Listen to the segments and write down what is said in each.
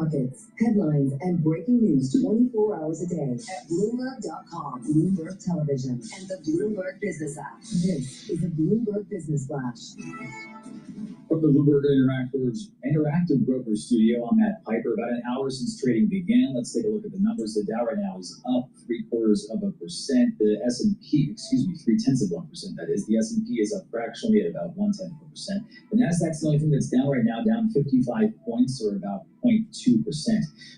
markets, headlines, and breaking news 24 hours a day at Bloomberg.com, Bloomberg Television, and the Bloomberg Business app. This is a Bloomberg Business Flash. From the Bloomberg Interactive Broker Studio, I'm Matt Piper. About an hour since trading began, let's take a look at the numbers. The Dow right now is up 0.75%. The S&P, 0.3%, that is. The S&P is up fractionally at about 0.1%. The Nasdaq's the only thing that's down right now, down 55 points, or about 0.2%.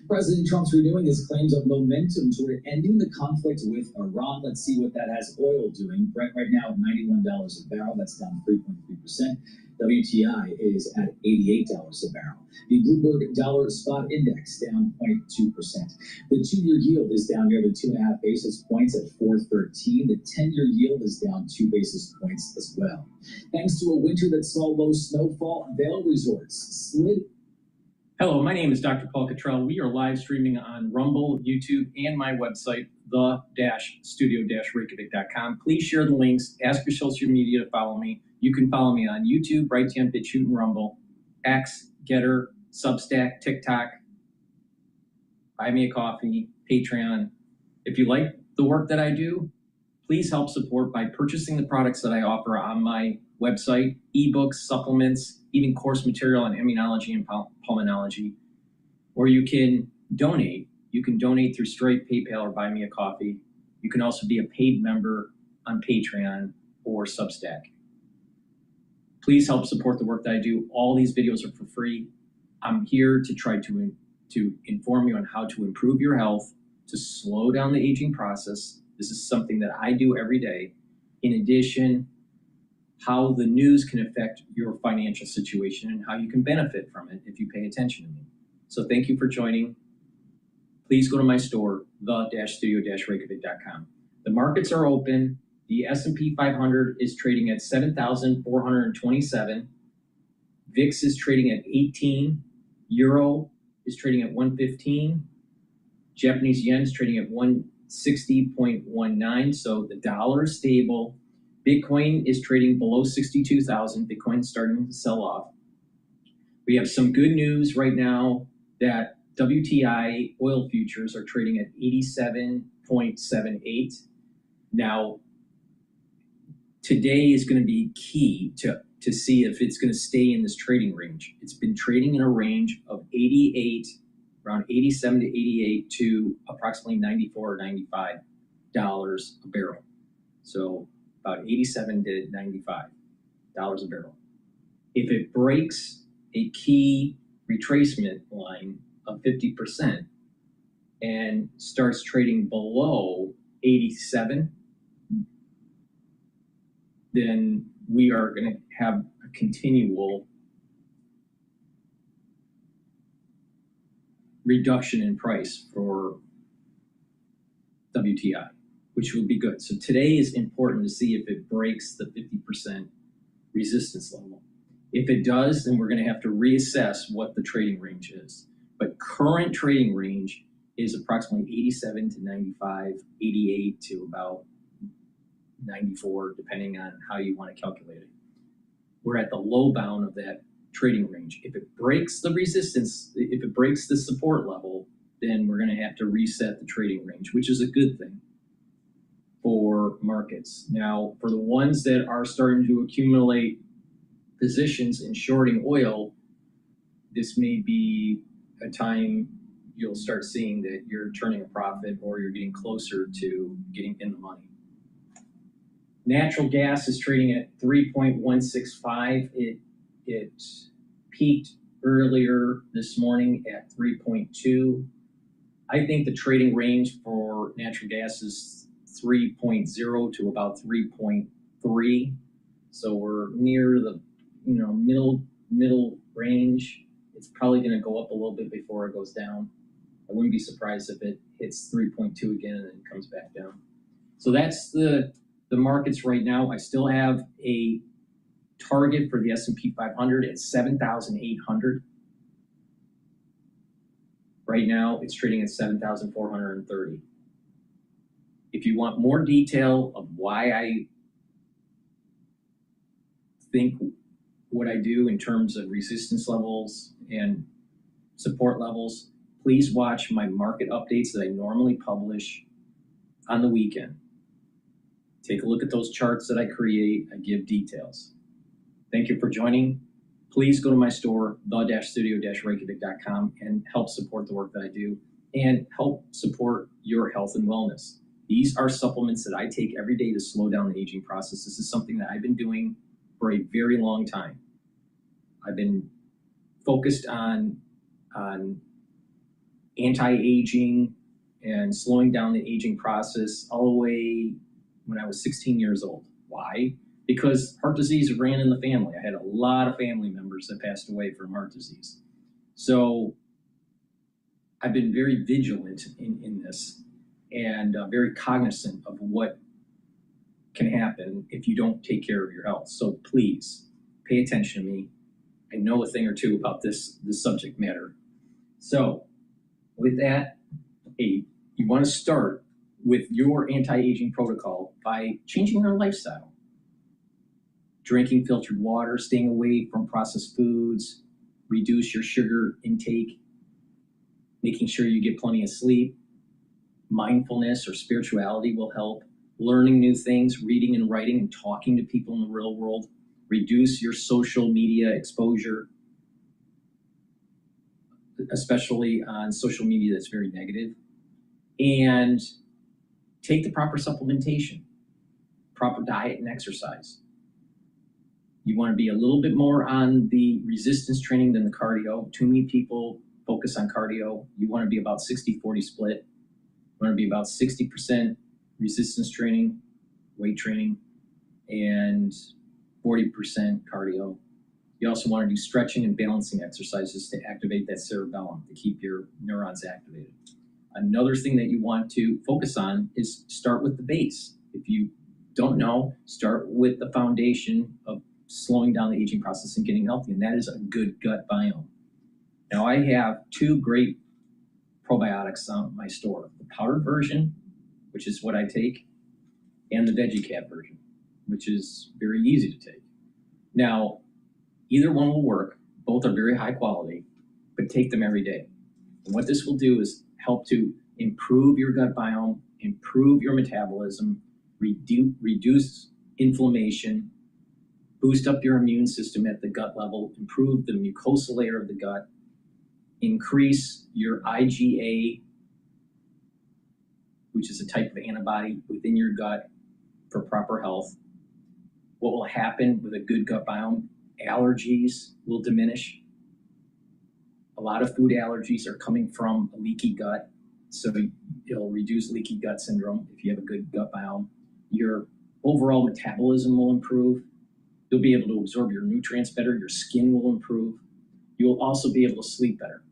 President Trump's renewing his claims of momentum toward ending the conflict with Iran. Let's see what that has oil doing. Brent right now at $91 a barrel. That's down 3.3%. WTI is at $88 a barrel. The Bloomberg Dollar Spot Index down 0.2%. The 2-year yield is down nearly 2.5 basis points at 4.13. The 10-year yield is down 2 basis points as well. Thanks to a winter that saw low snowfall, Vail Resorts slid. Hello, my name is DrPaulCottrell. We are live streaming on Rumble, YouTube, and my website, the-studio-reykjavik.com. Please share the links. Ask your social media to follow me. You can follow me on YouTube, Brighteon, Bitchute, and Rumble, X, GETTR, Substack, TikTok, Buy Me a Coffee, Patreon. If you like the work that I do, please help support by purchasing the products that I offer on my website, ebooks, supplements, even course material on immunology and pulmonology. Or you can donate. You can donate through Stripe, PayPal, or Buy Me a Coffee. You can also be a paid member on Patreon or Substack. Please help support the work that I do. All these videos are for free. I'm here to try to inform you on how to improve your health, to slow down the aging process. This is something that I do every day. In addition, how the news can affect your financial situation and how you can benefit from it if you pay attention to me. So thank you for joining. Please go to my store, the-studio-reykjavik.com. The markets are open. The S&P 500 is trading at 7,427. VIX is trading at 18. Euro is trading at 115. Japanese yen is trading at 160.19. So the dollar is stable. Bitcoin is trading below 62,000. Bitcoin is starting to sell off. We have some good news right now that WTI oil futures are trading at 87.78. Now, today is going to be key to see if it's going to stay in this trading range. It's been trading in a range of 88, around 87 to 88 to approximately 94 or $95 a barrel. So about 87 to $95 a barrel. If it breaks a key retracement line of 50% and starts trading below 87, then we are going to have a continual reduction in price for WTI, which will be good. So today is important to see if it breaks the 50% resistance level. If it does, then we're going to have to reassess what the trading range is. But current trading range is approximately 87 to 95, 88 to about 94, depending on how you want to calculate it. We're at the low bound of that trading range. If it breaks the resistance, if it breaks the support level, then we're going to have to reset the trading range, which is a good thing for markets. Now, for the ones that are starting to accumulate positions in shorting oil, this may be a time you'll start seeing that you're turning a profit or you're getting closer to getting in the money. Natural gas is trading at 3.165. It peaked earlier this morning at 3.2. I think the trading range for natural gas is 3.0 to about 3.3. So we're near the middle range. It's probably going to go up a little bit before it goes down. I wouldn't be surprised if it hits 3.2 again and then comes back down. So that's the markets right now. I still have a target for the S&P 500 at 7,800. Right now, it's trading at 7,430. If you want more detail of why I think what I do in terms of resistance levels and support levels, please watch my market updates that I normally publish on the weekend. Take a look at those charts that I create. I give details. Thank you for joining. Please go to my store, the-studio-reykjavik.com, and help support the work that I do and help support your health and wellness. These are supplements that I take every day to slow down the aging process. This is something that I've been doing for a very long time. I've been focused on anti-aging and slowing down the aging process all the way when I was 16 years old. Why? Because heart disease ran in the family. I had a lot of family members that passed away from heart disease. So I've been very vigilant in this and very cognizant of what can happen if you don't take care of your health. So please pay attention to me. I know a thing or two about this subject matter. So with that, you want to start with your anti-aging protocol by changing your lifestyle. Drinking filtered water, staying away from processed foods, reduce your sugar intake, making sure you get plenty of sleep. Mindfulness or spirituality will help. Learning new things, reading and writing and talking to people in the real world. Reduce your social media exposure, especially on social media that's very negative. And take the proper supplementation, proper diet and exercise. You want to be a little bit more on the resistance training than the cardio. Too many people focus on cardio. You want to be about 60-40 split. You want to be about 60% resistance training, weight training, and 40% cardio. You also want to do stretching and balancing exercises to activate that cerebellum, to keep your neurons activated. Another thing that you want to focus on is start with the base. If you don't know, start with the foundation of slowing down the aging process and getting healthy, and that is a good gut biome. Now, I have two great probiotics on my store, the powdered version, which is what I take, and the VeggieCap version, which is very easy to take. Now, either one will work. Both are very high quality, but take them every day. And what this will do is help to improve your gut biome, improve your metabolism, reduce inflammation, boost up your immune system at the gut level, improve the mucosal layer of the gut, increase your IgA, which is a type of antibody within your gut for proper health. What will happen with a good gut biome? Allergies will diminish. A lot of food allergies are coming from a leaky gut, so it'll reduce leaky gut syndrome if you have a good gut biome. Your overall metabolism will improve. You'll be able to absorb your nutrients better. Your skin will improve. You'll also be able to sleep better.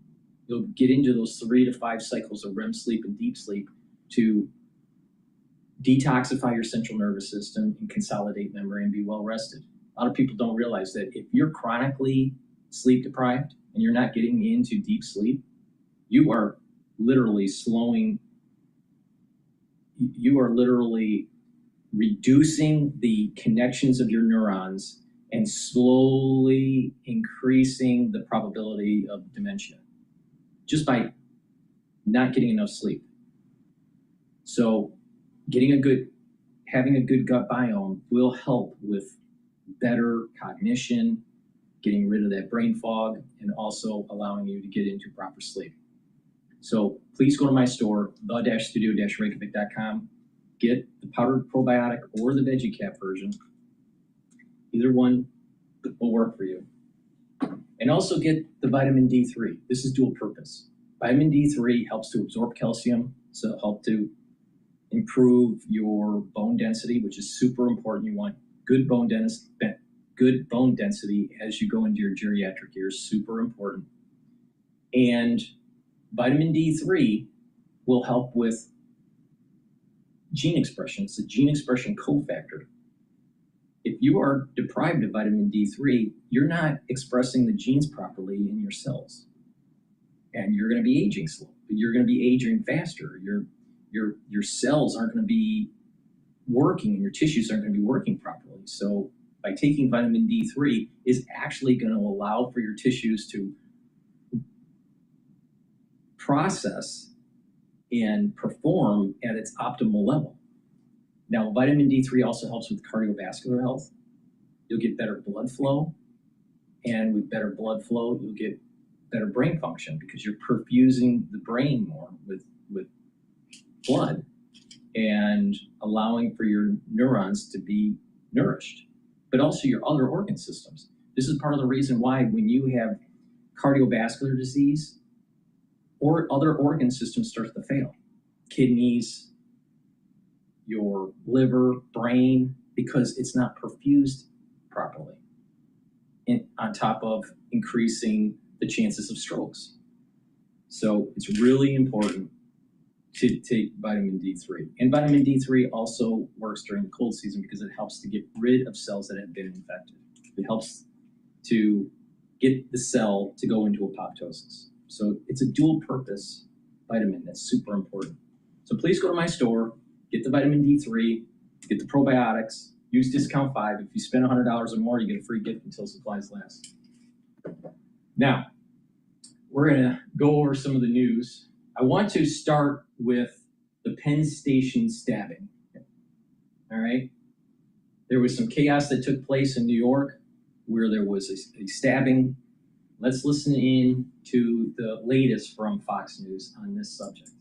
You'll get into those 3 to 5 cycles of REM sleep and deep sleep to detoxify your central nervous system and consolidate memory and be well rested. A lot of people don't realize that if you're chronically sleep deprived and you're not getting into deep sleep, you are literally reducing the connections of your neurons and slowly increasing the probability of dementia just by not getting enough sleep. So having a good gut biome will help with better cognition, getting rid of that brain fog, and also allowing you to get into proper sleep. So please go to my store, the-studio-reykjavik.com. Get the powdered probiotic or the VeggieCap version. Either one will work for you. And also get the vitamin D3. This is dual purpose. Vitamin D3 helps to absorb calcium, so it'll help to improve your bone density, which is super important. You want good bone density as you go into your geriatric years, super important. And vitamin D3 will help with gene expression. It's a gene expression cofactor. If you are deprived of vitamin D3, you're not expressing the genes properly in your cells. And you're going to be aging slow. You're going to be aging faster. Your cells aren't going to be working and your tissues aren't going to be working properly. So by taking vitamin D3 is actually going to allow for your tissues to process and perform at its optimal level. Now, vitamin D3 also helps with cardiovascular health. You'll get better blood flow, and with better blood flow, you'll get better brain function because you're perfusing the brain more with blood and allowing for your neurons to be nourished, but also your other organ systems. This is part of the reason why when you have cardiovascular disease, or other organ systems start to fail. Kidneys, your liver, brain, because it's not perfused properly. And on top of increasing the chances of strokes. So it's really important to take vitamin D3. And vitamin D3 also works during the cold season because it helps to get rid of cells that have been infected. It helps to get the cell to go into apoptosis. So it's a dual purpose vitamin that's super important. So please go to my store, get the vitamin D3, get the probiotics, use discount 5. If you spend $100 or more, you get a free gift until supplies last. Now, we're gonna go over some of the news. I want to start with the Penn Station stabbing. All right. There was some chaos that took place in New York where there was a stabbing. Let's listen in to the latest from Fox News on this subject.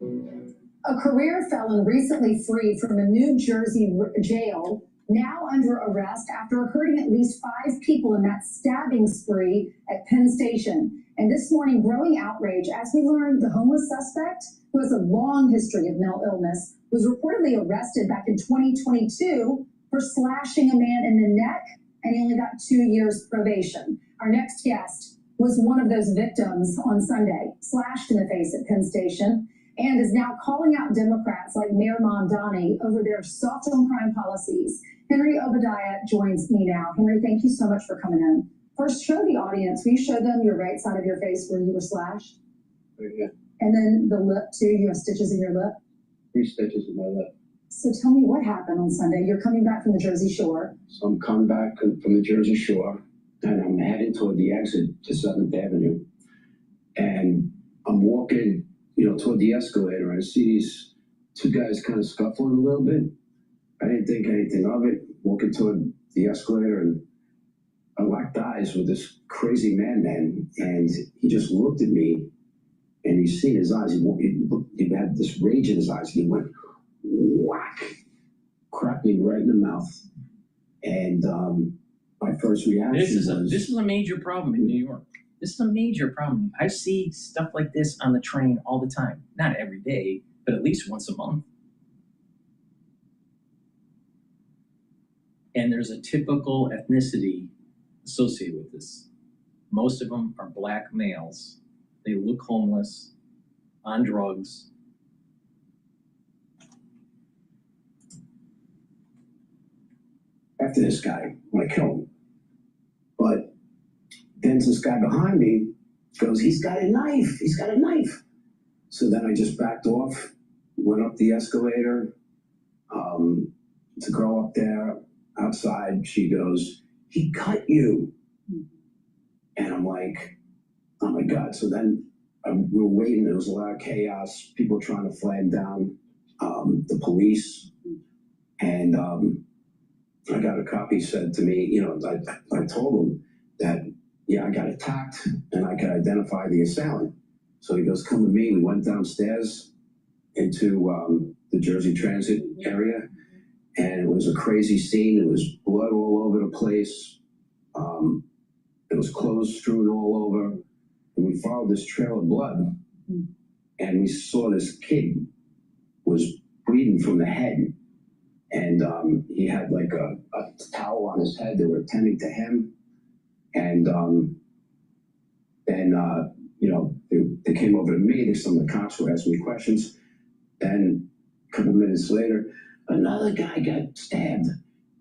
A career felon recently freed from a New Jersey jail, now under arrest after hurting at least 5 people in that stabbing spree at Penn Station. And this morning, growing outrage as we learned the homeless suspect, who has a long history of mental illness, was reportedly arrested back in 2022 for slashing a man in the neck, and he only got 2 years probation. Our next guest was one of those victims on Sunday, slashed in the face at Penn Station, and is now calling out Democrats like Mayor Mamdani over their soft on crime policies. Henry Obadiah joins me now. Henry, thank you so much for coming in. First, show the audience. Will you show them your right side of your face where you were slashed? Right here. And then the lip, too. You have stitches in your lip? 3 stitches in my lip. So tell me what happened on Sunday. You're coming back from the Jersey Shore. So I'm coming back from the Jersey Shore, and I'm heading toward the exit to 7th Avenue. And I'm walking, toward the escalator, and I see these 2 guys kind of scuffling a little bit. I didn't think anything of it, walking toward the escalator, and I locked eyes with this crazy man, and he just looked at me, and you see in his eyes, he had this rage in his eyes, and he went, whack, cracked me right in the mouth. And my first reaction this is a major problem in New York. This is a major problem. I see stuff like this on the train all the time. Not every day, but at least once a month. And there's a typical ethnicity associated with this. Most of them are black males. They look homeless, on drugs. After this guy, when I kill him. But then this guy behind me goes, he's got a knife, he's got a knife. So then I just backed off, went up the escalator. The girl up there outside, she goes, he cut you. And I'm like, oh my God. So then we were waiting, there was a lot of chaos, people trying to flag down the police. And I got a cop, he said to me, I told him that, yeah, I got attacked and I could identify the assailant. So he goes, come with me. We went downstairs into the Jersey Transit area, and it was a crazy scene. It was blood all over the place. There was clothes strewn all over. And we followed this trail of blood, and we saw this kid was bleeding from the head. And he had like a towel on his head. They were attending to him. And then, they came over to me. Some of the cops were asking me questions. Then a couple minutes later, another guy got stabbed.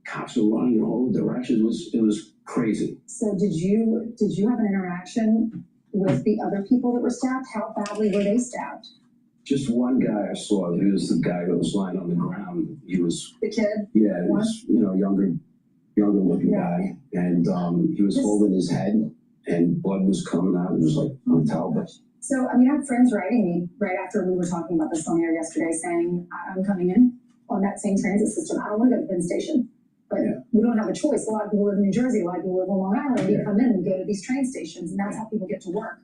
Cops were running in all directions. It was crazy. So did you have an interaction with the other people that were stabbed? How badly were they stabbed? Just one guy I saw. He was the guy that was lying on the ground. He was the kid. Yeah, he was younger looking guy, and he was holding his head, and blood was coming out. It was like untenable. So, I mean, I have friends writing me right after we were talking about this on air yesterday saying, I'm coming in on that same transit system. I don't want to go to Penn Station, but we don't have a choice. A lot of people live in New Jersey, a lot of people live on Long Island. We come in and go to these train stations, and that's how people get to work.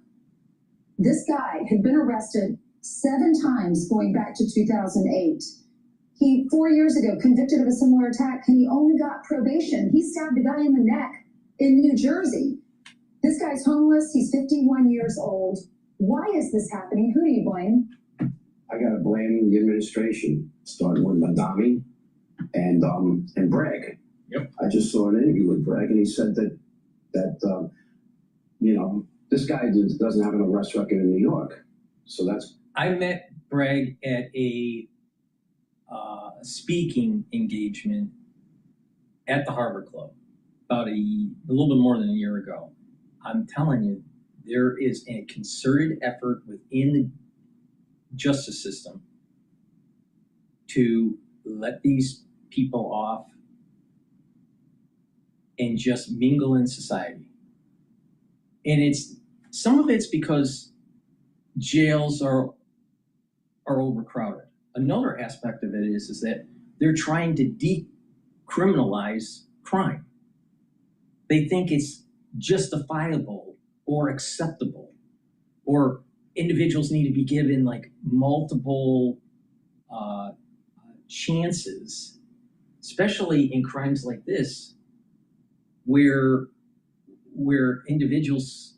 This guy had been arrested 7 times going back to 2008. He, 4 years ago, convicted of a similar attack, and he only got probation. He stabbed a guy in the neck in New Jersey. This guy's homeless. He's 51 years old. Why is this happening? Who do you blame? I got to blame the administration, starting with Madami and Bragg. Yep. I just saw an interview with Bragg, and he said that you know, this guy doesn't have an arrest record in New York. So that's. I met Bragg at a speaking engagement at the Harvard Club about a little bit more than a year ago. I'm telling you, there is a concerted effort within the justice system to let these people off and just mingle in society. And some of it's because jails are overcrowded. Another aspect of it is that they're trying to decriminalize crime. They think it's justifiable or acceptable, or individuals need to be given like multiple chances, especially in crimes like this, where individuals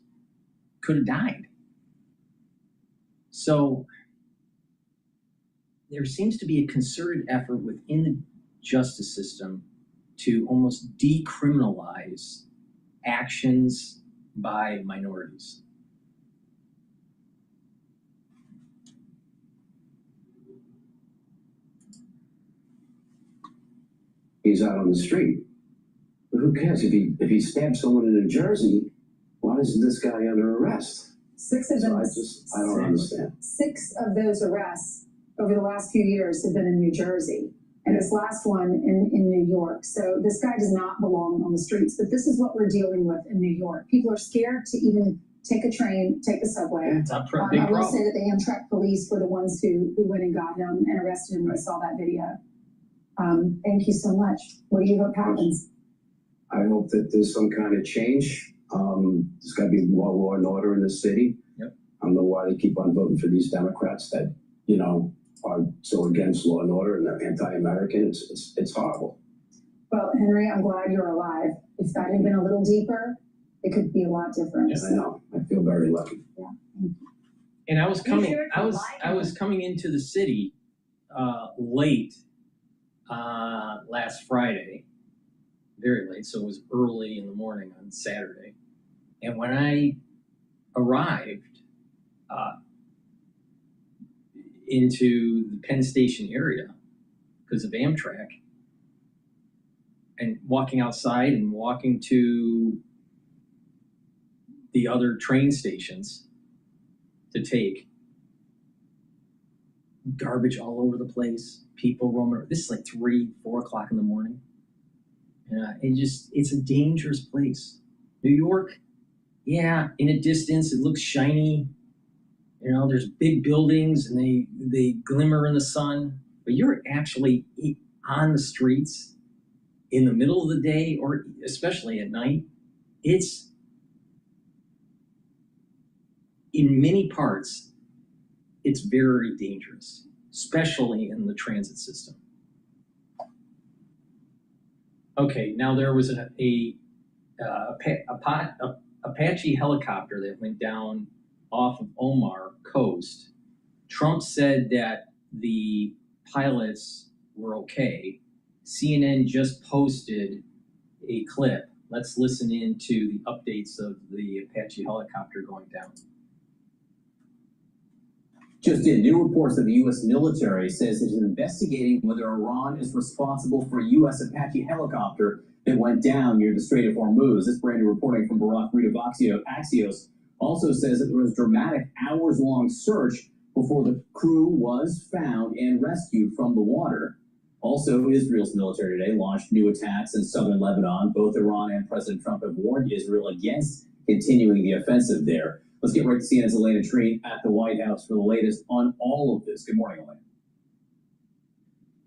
could have died. So there seems to be a concerted effort within the justice system to almost decriminalize actions by minorities. He's out on the street. But who cares? If he stabs someone in New Jersey, why isn't this guy under arrest? 6 of them. I don't understand. 6 of those arrests over the last few years have been in New Jersey, and this last one in New York. So this guy does not belong on the streets, but this is what we're dealing with in New York. People are scared to even take a train, take the subway. It's a big I will problem. say that the Amtrak police were the ones who went and got him and arrested him when I saw that video. Thank you so much. What do you hope happens? I hope that there's some kind of change. There's got to be more law and order in the city. Yep. I don't know why they keep on voting for these Democrats that, you know, are so against law and order and they're anti-American. It's horrible. Well, Henry, I'm glad you're alive. If that had been a little deeper, it could be a lot different. Yes, I know. I feel very lucky. Yeah. And I was coming into the city late last Friday, very late, so it was early in the morning on Saturday. And when I arrived into the Penn Station area because of Amtrak, and walking outside and walking to the other train stations to take, garbage all over the place, people roaming. This is like 3-4 o'clock in the morning. It's a dangerous place. New York, yeah, in a distance, it looks shiny. You know, there's big buildings and they glimmer in the sun, but you're actually on the streets in the middle of the day, or especially at night. It's, in many parts, it's very dangerous, especially in the transit system. Okay, now there was an Apache helicopter that went down off of Omar Coast. Trump said that the pilots were okay. CNN just posted a clip. Let's listen in to the updates of the Apache helicopter going down. Just in, new reports that the U.S. military says it is investigating whether Iran is responsible for a U.S. Apache helicopter that went down near the Strait of Hormuz. This brand new reporting from Barack Reed of Axios also says that there was a dramatic hours-long search before the crew was found and rescued from the water. Also, Israel's military today launched new attacks in southern Lebanon. Both Iran and President Trump have warned Israel against continuing the offensive there. Let's get right to CNN's Elena Treen at the White House for the latest on all of this. Good morning, Elena.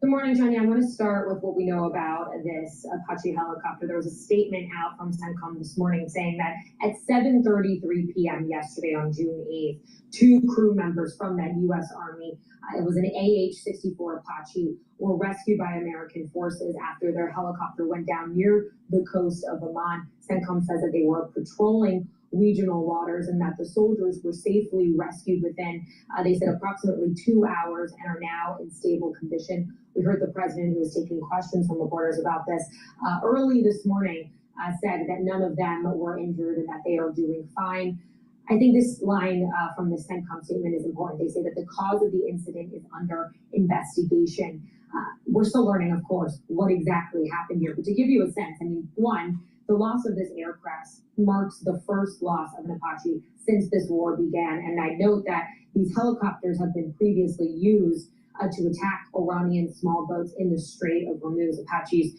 Good morning, Johnny. I want to start with what we know about this Apache helicopter. There was a statement out from CENTCOM this morning saying that at 7:33 p.m. yesterday on June 8th, 2 crew members from that U.S. Army, it was an AH-64 Apache, were rescued by American forces after their helicopter went down near the coast of Oman. CENTCOM says that they were patrolling regional waters and that the soldiers were safely rescued within, they said, approximately 2 hours and are now in stable condition. We heard the president, who was taking questions from reporters about this early this morning, said that none of them were injured and that they are doing fine. I think this line from the CENTCOM statement is important. They say that the cause of the incident is under investigation. We're still learning, of course, what exactly happened here. But to give you a sense, I mean, one, the loss of this aircraft marks the first loss of an Apache since this war began. And I note that these helicopters have been previously used to attack Iranian small boats in the Strait of Hormuz. Apaches,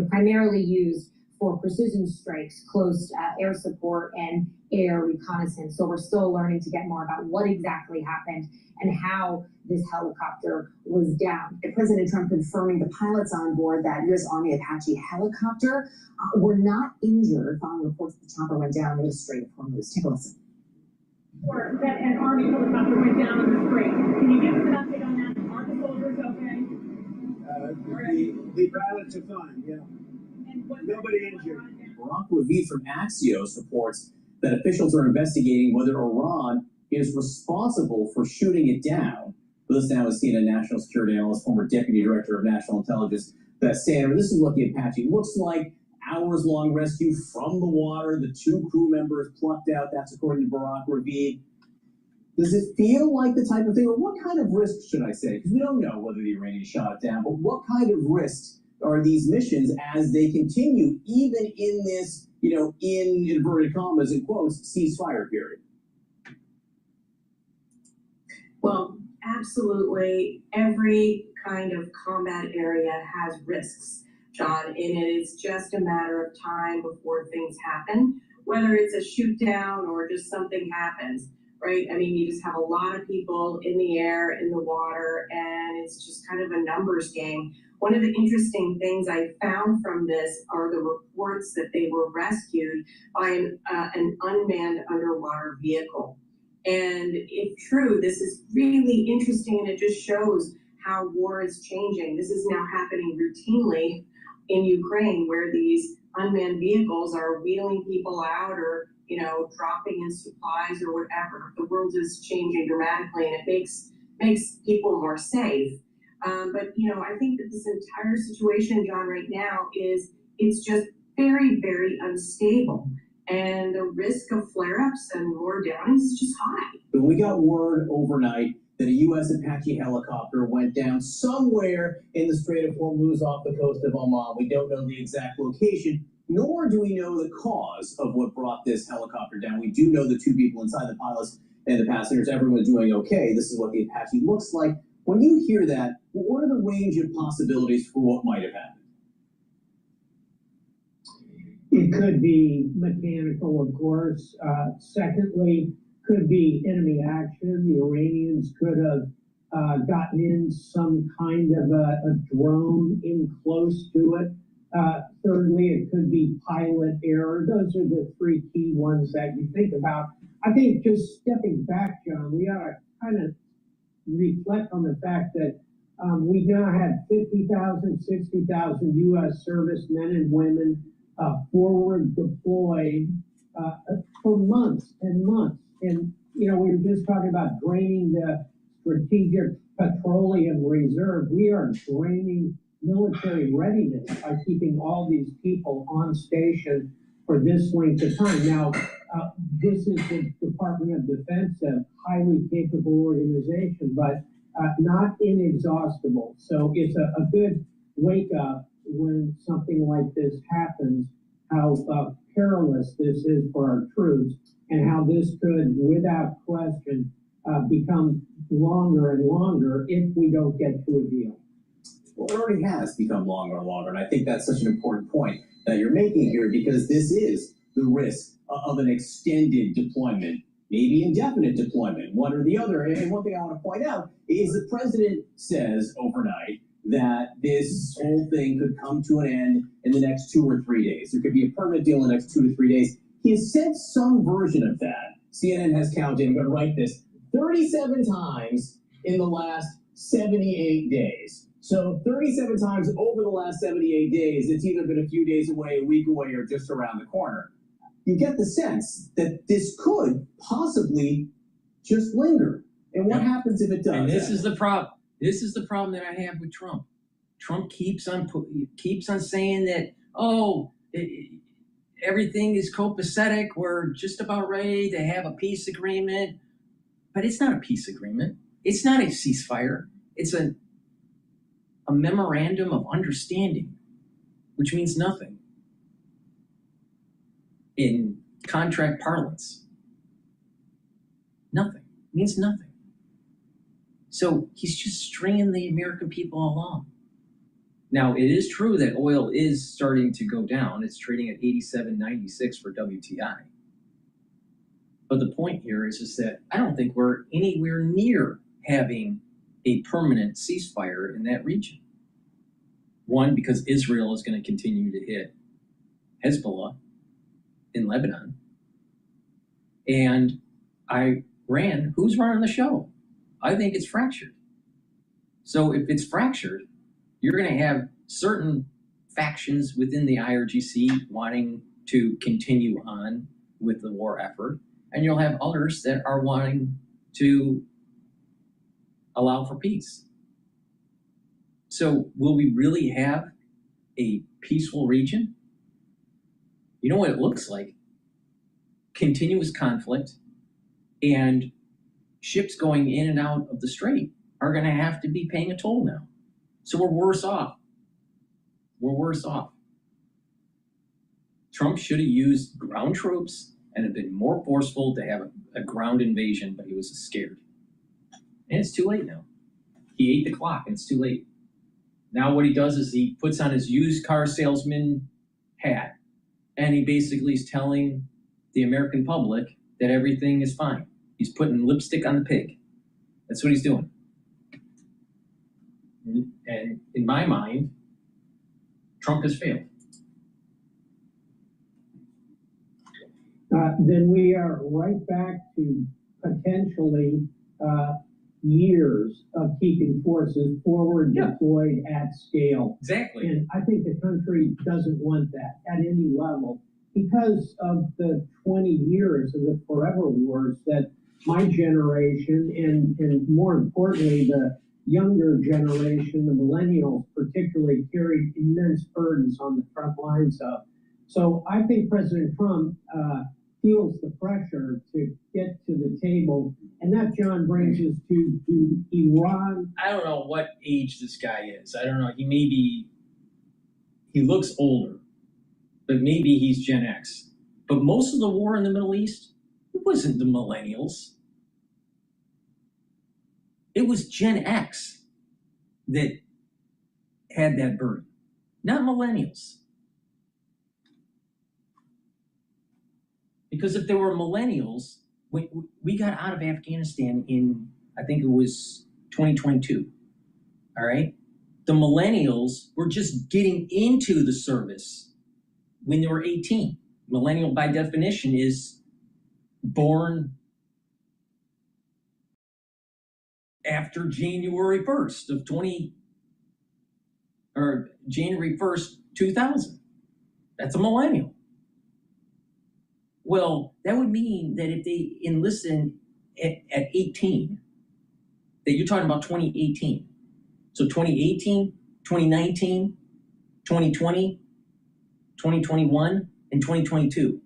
primarily used for precision strikes, close air support, and air reconnaissance. So we're still learning to get more about what exactly happened and how this helicopter was down. President Trump confirming the pilots on board that U.S. Army Apache helicopter were not injured following reports that the chopper went down near the Strait of Hormuz. Take a listen. Or that an Army helicopter went down in the strait. Can you give us an update on that? Are the soldiers okay? The pilots are fine, yeah. Nobody injured. Barak Ravid from Axios reports that officials are investigating whether Iran is responsible for shooting it down. With us now is CNN national security analyst, former deputy director of national intelligence, Sandra. This is what the Apache looks like. Hours-long rescue from the water. The 2 crew members plucked out. That's according to Barak Ravid. Does it feel like the type of thing, or what kind of risk should I say? Because we don't know whether the Iranians shot it down, but what kind of risks are these missions as they continue, even in this, in inverted commas and quotes, ceasefire period? Well, absolutely. Every kind of combat area has risks, John, and it is just a matter of time before things happen, whether it's a shoot down or just something happens, right? I mean, you just have a lot of people in the air, in the water, and it's just kind of a numbers game. One of the interesting things I found from this are the reports that they were rescued by an unmanned underwater vehicle. And if true, this is really interesting, and it just shows how war is changing. This is now happening routinely in Ukraine, where these unmanned vehicles are wheeling people out or, dropping in supplies or whatever. The world is changing dramatically, and it makes people more safe. But I think that this entire situation, John, right now it's just very, very unstable. And the risk of flare-ups and more downings is just high. But we got word overnight that a U.S. Apache helicopter went down somewhere in the Strait of Hormuz off the coast of Oman. We don't know the exact location, nor do we know the cause of what brought this helicopter down. We do know the 2 people inside, the pilots and the passengers, everyone doing okay. This is what the Apache looks like. When you hear that, what are the range of possibilities for what might have happened? It could be mechanical, of course. Secondly, could be enemy action. The Iranians could have gotten in some kind of a drone in close to it. Thirdly, it could be pilot error. Those are the 3 key ones that you think about. I think just stepping back, John, we ought to kind of reflect on the fact that we now have 50,000, 60,000 U.S. servicemen and women forward deployed for months and months. And, we were just talking about draining the strategic petroleum reserve. We are draining military readiness by keeping all these people on station for this length of time. Now, this is the Department of Defense, a highly capable organization, but not inexhaustible. So it's a good wake up when something like this happens, how perilous this is for our troops, and how this could, without question, become longer and longer if we don't get to a deal. Well, it already has become longer and longer, and I think that's such an important point that you're making here, because this is the risk of an extended deployment, maybe indefinite deployment, one or the other. And one thing I want to point out is the president says overnight that this whole thing could come to an end in the next 2 or 3 days. There could be a permanent deal in the next 2 to 3 days. He has said some version of that. CNN has counted, I'm going to write this, 37 times in the last 78 days. So 37 times over the last 78 days, it's either been a few days away, a week away, or just around the corner. You get the sense that this could possibly just linger. And what happens if it does? And this is the problem. This is the problem that I have with Trump. Trump keeps on saying that, everything is copacetic. We're just about ready to have a peace agreement. But it's not a peace agreement. It's not a ceasefire. It's a memorandum of understanding, which means nothing in contract parlance. Nothing. It means nothing. So he's just stringing the American people along. Now, it is true that oil is starting to go down. It's trading at 87.96 for WTI. But the point here is that I don't think we're anywhere near having a permanent ceasefire in that region. One, because Israel is going to continue to hit Hezbollah in Lebanon. And Iran, who's running the show? I think it's fractured. So if it's fractured, you're going to have certain factions within the IRGC wanting to continue on with the war effort, and you'll have others that are wanting to allow for peace. So will we really have a peaceful region? You know what it looks like? Continuous conflict, and ships going in and out of the strait are going to have to be paying a toll now. So we're worse off. We're worse off. Trump should have used ground troops and have been more forceful to have a ground invasion, but he was scared. And it's too late now. He ate the clock, and it's too late. Now what he does is he puts on his used car salesman hat, and he basically is telling the American public that everything is fine. He's putting lipstick on the pig. That's what he's doing. And in my mind, Trump has failed. Then we are right back to potentially years of keeping forces forward deployed at scale. Exactly. And I think the country doesn't want that at any level because of the 20 years of the forever wars that my generation and more importantly, the younger generation, the millennials particularly, carried immense burdens on the front lines of. So I think President Trump feels the pressure to get to the table. And that, John, brings us to Iran. I don't know what age this guy is. I don't know. He looks older, but maybe he's Gen X. But most of the war in the Middle East, it wasn't the millennials. It was Gen X that had that burden, not millennials. Because if there were millennials, we got out of Afghanistan in, I think it was 2022, all right? The millennials were just getting into the service when they were 18. Millennial, by definition, is born after January 1st of January 1st, 2000. That's a millennial. Well, that would mean that if they enlisted at 18, that you're talking about 2018. So 2018, 2019, 2020, 2021, and 2022,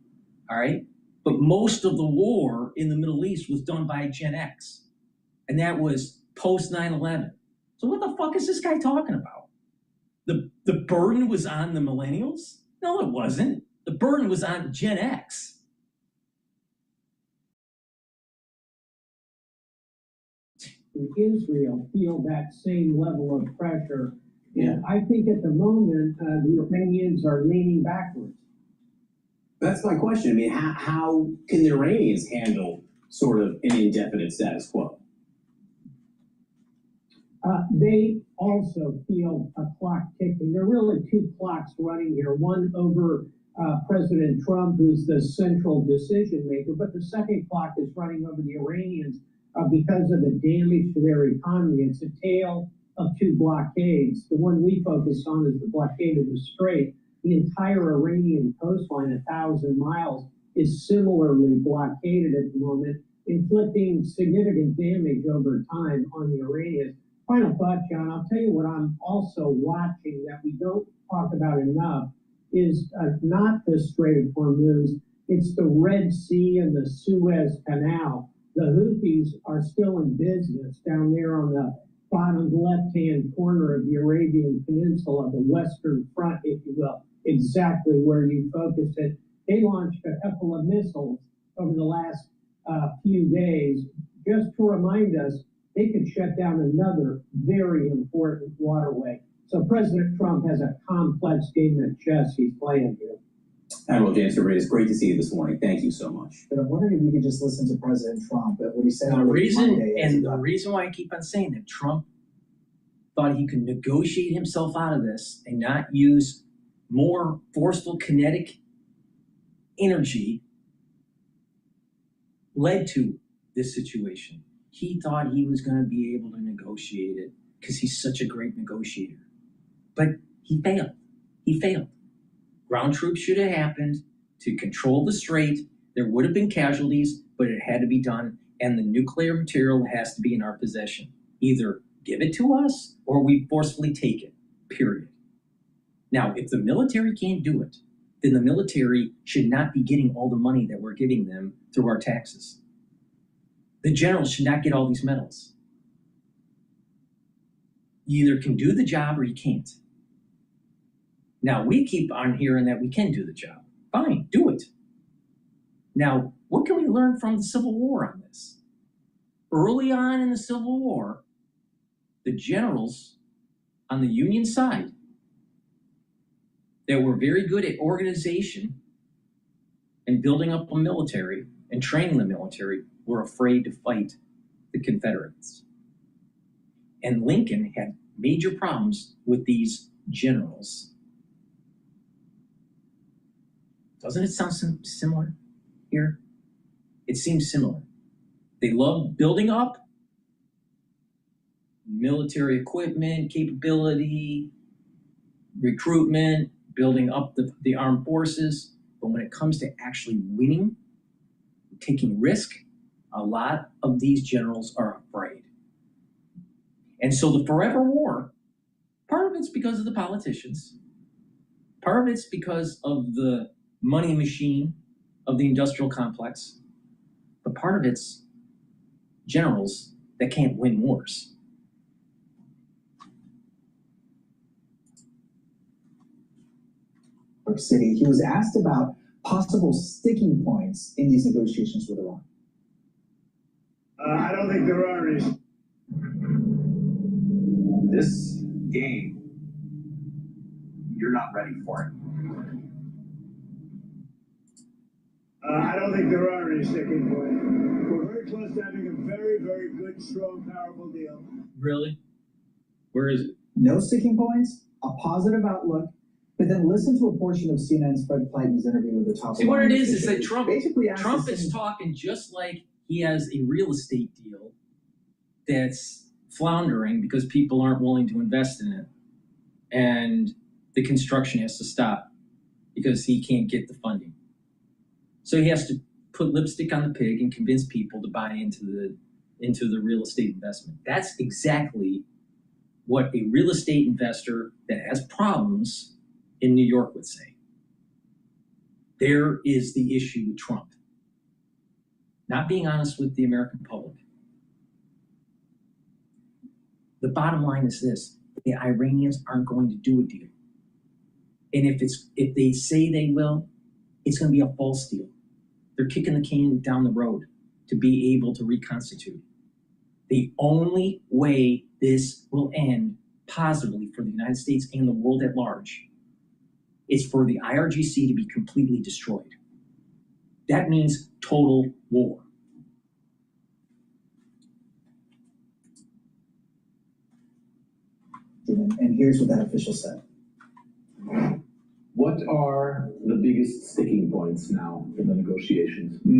all right? But most of the war in the Middle East was done by Gen X, and that was post 9/11. So what the fuck is this guy talking about? The burden was on the millennials? No, it wasn't. The burden was on Gen X. Israel feel that same level of pressure. And I think at the moment, the Iranians are leaning backwards. That's my question. I mean, how can the Iranians handle sort of an indefinite status quo? They also feel a clock ticking. There are really two clocks running here. One over President Trump, who's the central decision maker, but the second clock is running over the Iranians because of the damage to their economy. It's a tale of two blockades. The one we focus on is the blockade of the Strait. The entire Iranian coastline, 1,000 miles, is similarly blockaded at the moment, inflicting significant damage over time on the Iranians. Final thought, John, I'll tell you what I'm also watching that we don't talk about enough is not the Strait of Hormuz, it's the Red Sea and the Suez Canal. The Houthis are still in business down there on the bottom left-hand corner of the Arabian Peninsula, the Western Front, if you will, exactly where you focused it. They launched a couple of missiles over the last few days just to remind us they could shut down another very important waterway. So President Trump has a complex game of chess he's playing here. Admiral James Harvardian, it's great to see you this morning. Thank you so much. But I'm wondering if you could just listen to President Trump, what he said. The reason why I keep on saying that Trump thought he could negotiate himself out of this and not use more forceful kinetic energy led to this situation. He thought he was going to be able to negotiate it because he's such a great negotiator. But he failed. He failed. Ground troops should have happened to control the strait. There would have been casualties, but it had to be done. And the nuclear material has to be in our possession. Either give it to us or we forcefully take it, period. Now, if the military can't do it, then the military should not be getting all the money that we're giving them through our taxes. The generals should not get all these medals. You either can do the job or you can't. Now, we keep on hearing that we can do the job. Fine, do it. Now, what can we learn from the Civil War on this? Early on in the Civil War, the generals on the Union side that were very good at organization and building up a military and training the military were afraid to fight the Confederates. And Lincoln had major problems with these generals. Doesn't it sound similar here? It seems similar. They love building up military equipment, capability, recruitment, building up the armed forces. But when it comes to actually winning, taking risk, a lot of these generals are afraid. And so the forever war, part of it's because of the politicians, part of it's because of the money machine of the industrial complex, but part of it's generals that can't win wars. City, he was asked about possible sticking points in these negotiations with Iran. I don't think there are any. This game, you're not ready for it. I don't think there are any sticking points. We're very close to having a very, very good, strong, powerful deal. Really? Where is it? No sticking points, a positive outlook, but then listen to a portion of CNN's Fred Pleitman's interview with the top. See, what it is that Trump basically is talking just like he has a real estate deal that's floundering because people aren't willing to invest in it. And the construction has to stop because he can't get the funding. So he has to put lipstick on the pig and convince people to buy into the real estate investment. That's exactly what a real estate investor that has problems in New York would say. There is the issue with Trump. Not being honest with the American public. The bottom line is this: the Iranians aren't going to do a deal. And if they say they will, it's going to be a false deal. They're kicking the can down the road to be able to reconstitute. The only way this will end positively for the United States and the world at large is for the IRGC to be completely destroyed. That means total war. And here's what that official said. What are the biggest sticking points now in the negotiations? We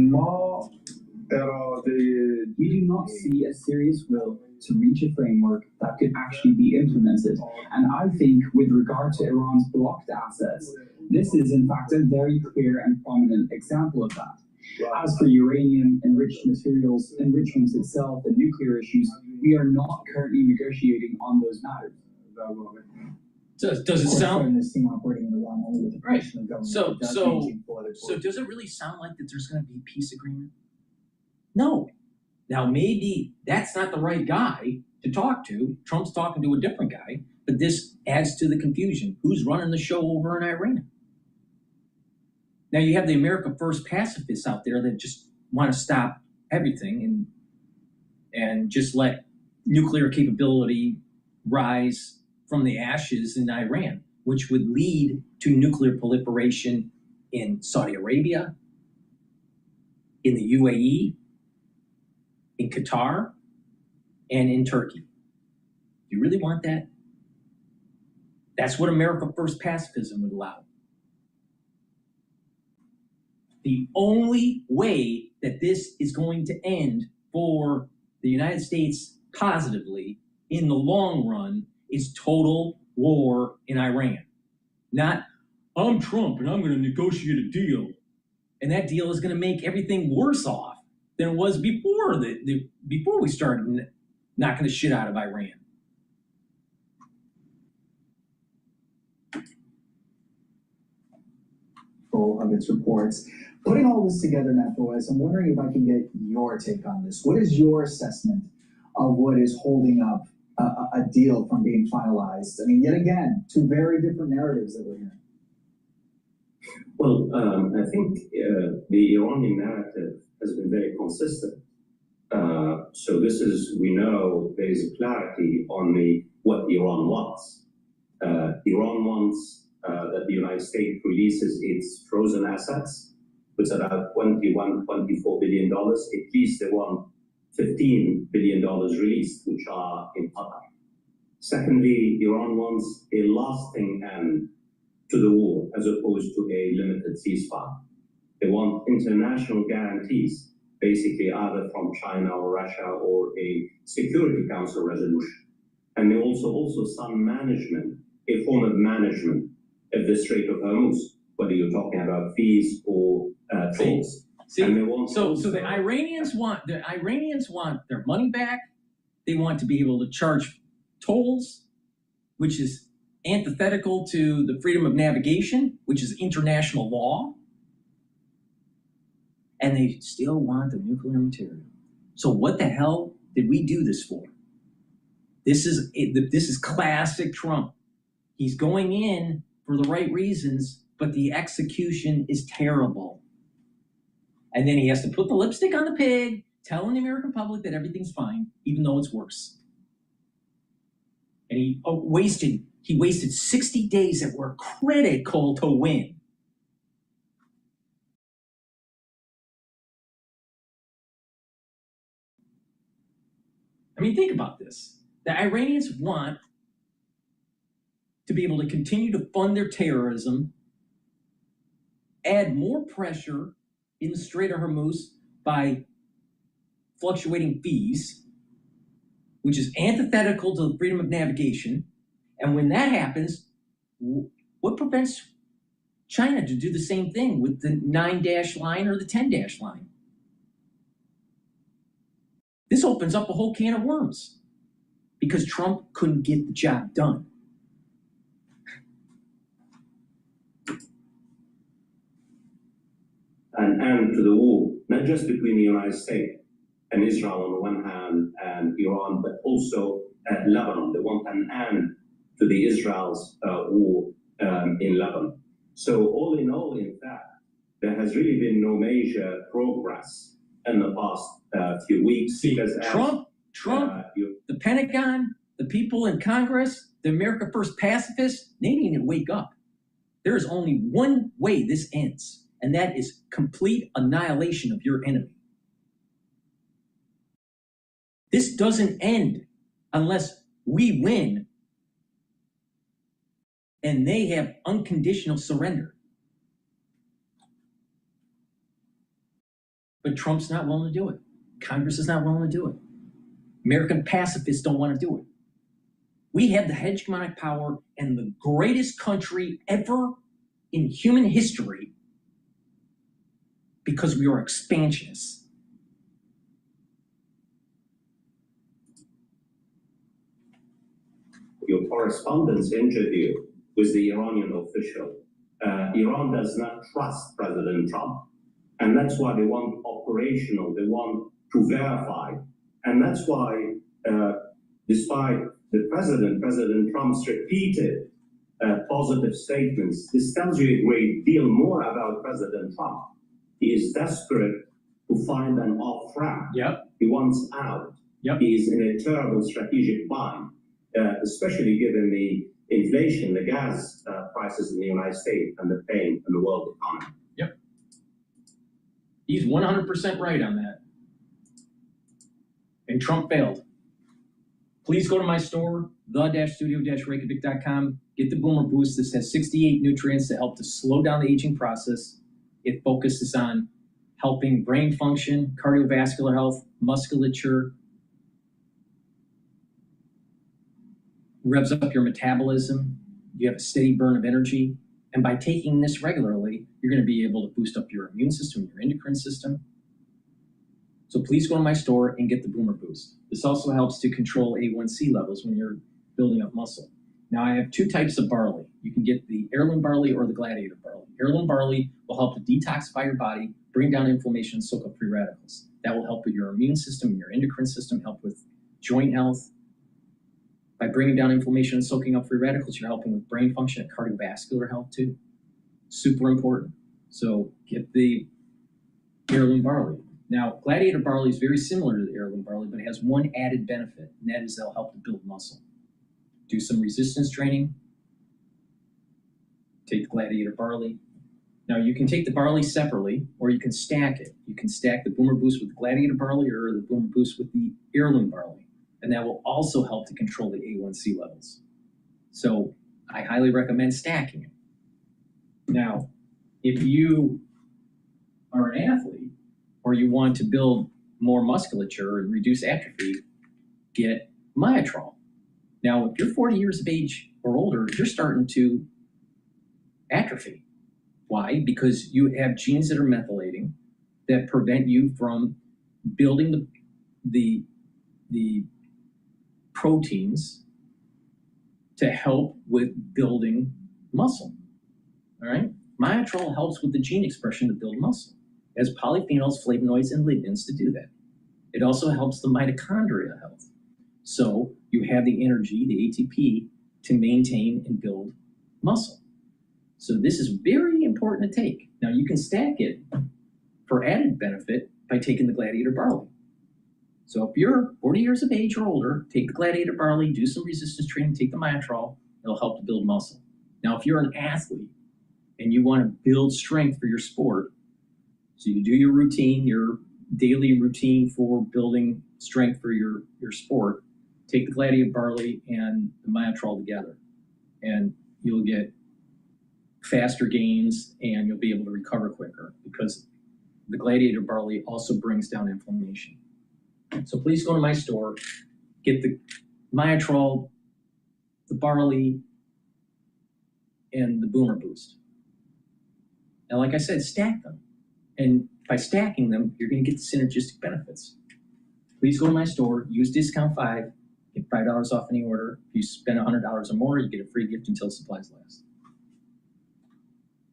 do not see a serious will to reach a framework that could actually be implemented. And I think with regard to Iran's blocked assets, this is in fact a very clear and prominent example of that. As for uranium, enriched materials, enrichment itself, and nuclear issues, we are not currently negotiating on those matters. Does it sound this team operating in Iran only with the permission of government? So does it really sound like that there's going to be a peace agreement? No. Now maybe that's not the right guy to talk to. Trump's talking to a different guy, but this adds to the confusion. Who's running the show over in Iran? Now you have the America First pacifists out there that just want to stop everything and just let nuclear capability rise from the ashes in Iran, which would lead to nuclear proliferation in Saudi Arabia, in the UAE, in Qatar, and in Turkey. Do you really want that? That's what America First pacifism would allow. The only way that this is going to end for the United States positively in the long run is total war in Iran. Not, I'm Trump and I'm going to negotiate a deal. And that deal is going to make everything worse off than it was before before we started knocking the shit out of Iran. Of its reports. Putting all this together, Nafowes, I'm wondering if I can get your take on this. What is your assessment of what is holding up a deal from being finalized? I mean, yet again, two very different narratives that we're hearing. Well, I think the Iranian narrative has been very consistent. So this is, we know there is a clarity on what Iran wants. Iran wants that the United States releases its frozen assets, which is about $21, $24 billion. At least they want $15 billion released, which are in Qatar. Secondly, Iran wants a lasting end to the war as opposed to a limited ceasefire. They want international guarantees, basically either from China or Russia or a Security Council resolution. And they also some management, a form of management of the Strait of Hormuz, whether you're talking about fees or tolls. So the Iranians want their money back. They want to be able to charge tolls, which is antithetical to the freedom of navigation, which is international law. And they still want the nuclear material. So what the hell did we do this for? This is classic Trump. He's going in for the right reasons, but the execution is terrible. And then he has to put the lipstick on the pig, telling the American public that everything's fine, even though it's worse. And he wasted 60 days that were critical to win. I mean, think about this. The Iranians want to be able to continue to fund their terrorism, add more pressure in the Strait of Hormuz by fluctuating fees, which is antithetical to the freedom of navigation. And when that happens, what prevents China to do the same thing with the 9-dash line or the 10-dash line? This opens up a whole can of worms because Trump couldn't get the job done. An end to the war, not just between the United States and Israel on the one hand and Iran, but also Lebanon. They want an end to the Israel's war in Lebanon. So all in all, in fact, there has really been no major progress in the past few weeks. Because Trump, the Pentagon, the people in Congress, the America First pacifists, they need to wake up. There is only one way this ends. and that is complete annihilation of your enemy. This doesn't end unless we win and they have unconditional surrender. But Trump's not willing to do it. Congress is not willing to do it. American pacifists don't want to do it. We have the hegemonic power and the greatest country ever in human history because we are expansionists. Your correspondence interview with the Iranian official. Iran does not trust President Trump. And that's why they want operational, they want to verify. And that's why, despite President Trump's repeated positive statements, this tells you a great deal more about President Trump. He is desperate to find an off-ramp. Yep. He wants out. Yep. He is in a terrible strategic bind, especially given the inflation, the gas prices in the United States, and the pain in the world economy. Yep. He's 100% right on that. And Trump failed. Please go to my store, the-studio-reykjavik.com. Get the Boomer Boost. This has 68 nutrients to help to slow down the aging process. It focuses on helping brain function, cardiovascular health, musculature, revs up your metabolism. You have a steady burn of energy. And by taking this regularly, you're going to be able to boost up your immune system, your endocrine system. So please go to my store and get the Boomer Boost. This also helps to control A1C levels when you're building up muscle. Now I have two types of barley. You can get the heirloom barley or the gladiator barley. Heirloom barley will help to detoxify your body, bring down inflammation, and soak up free radicals. That will help with your immune system, your endocrine system, help with joint health. By bringing down inflammation and soaking up free radicals, you're helping with brain function and cardiovascular health too. Super important. So get the heirloom barley. Now, gladiator barley is very similar to the heirloom barley, but it has one added benefit, and that is they'll help to build muscle. Do some resistance training. Take the gladiator barley. Now, you can take the barley separately, or you can stack it. You can stack the Boomer Boost with the gladiator barley or the Boomer Boost with the heirloom barley, and that will also help to control the A1C levels. So I highly recommend stacking it. Now, if you are an athlete, or you want to build more musculature and reduce atrophy, get Myotrol. Now, if you're 40 years of age or older, you're starting to atrophy. Why? Because you have genes that are methylating that prevent you from building the proteins to help with building muscle. All right? Myotrol helps with the gene expression to build muscle. It has polyphenols, flavonoids, and lignans to do that. It also helps the mitochondria health. So you have the energy, the ATP, to maintain and build muscle. So this is very important to take. Now you can stack it for added benefit by taking the gladiator barley. So if you're 40 years of age or older, take the gladiator barley, do some resistance training, take the Myotrol, it'll help to build muscle. Now if you're an athlete and you want to build strength for your sport, so you do your routine, your daily routine for building strength for your sport, take the gladiator barley and the Myotrol together, and you'll get faster gains and you'll be able to recover quicker because the gladiator barley also brings down inflammation. So please go to my store, get the Myotrol, the barley, and the Boomer Boost. And like I said, stack them. And by stacking them, you're going to get the synergistic benefits. Please go to my store, use discount 5, get $5 off any order. If you spend $100 or more, you get a free gift until supplies last.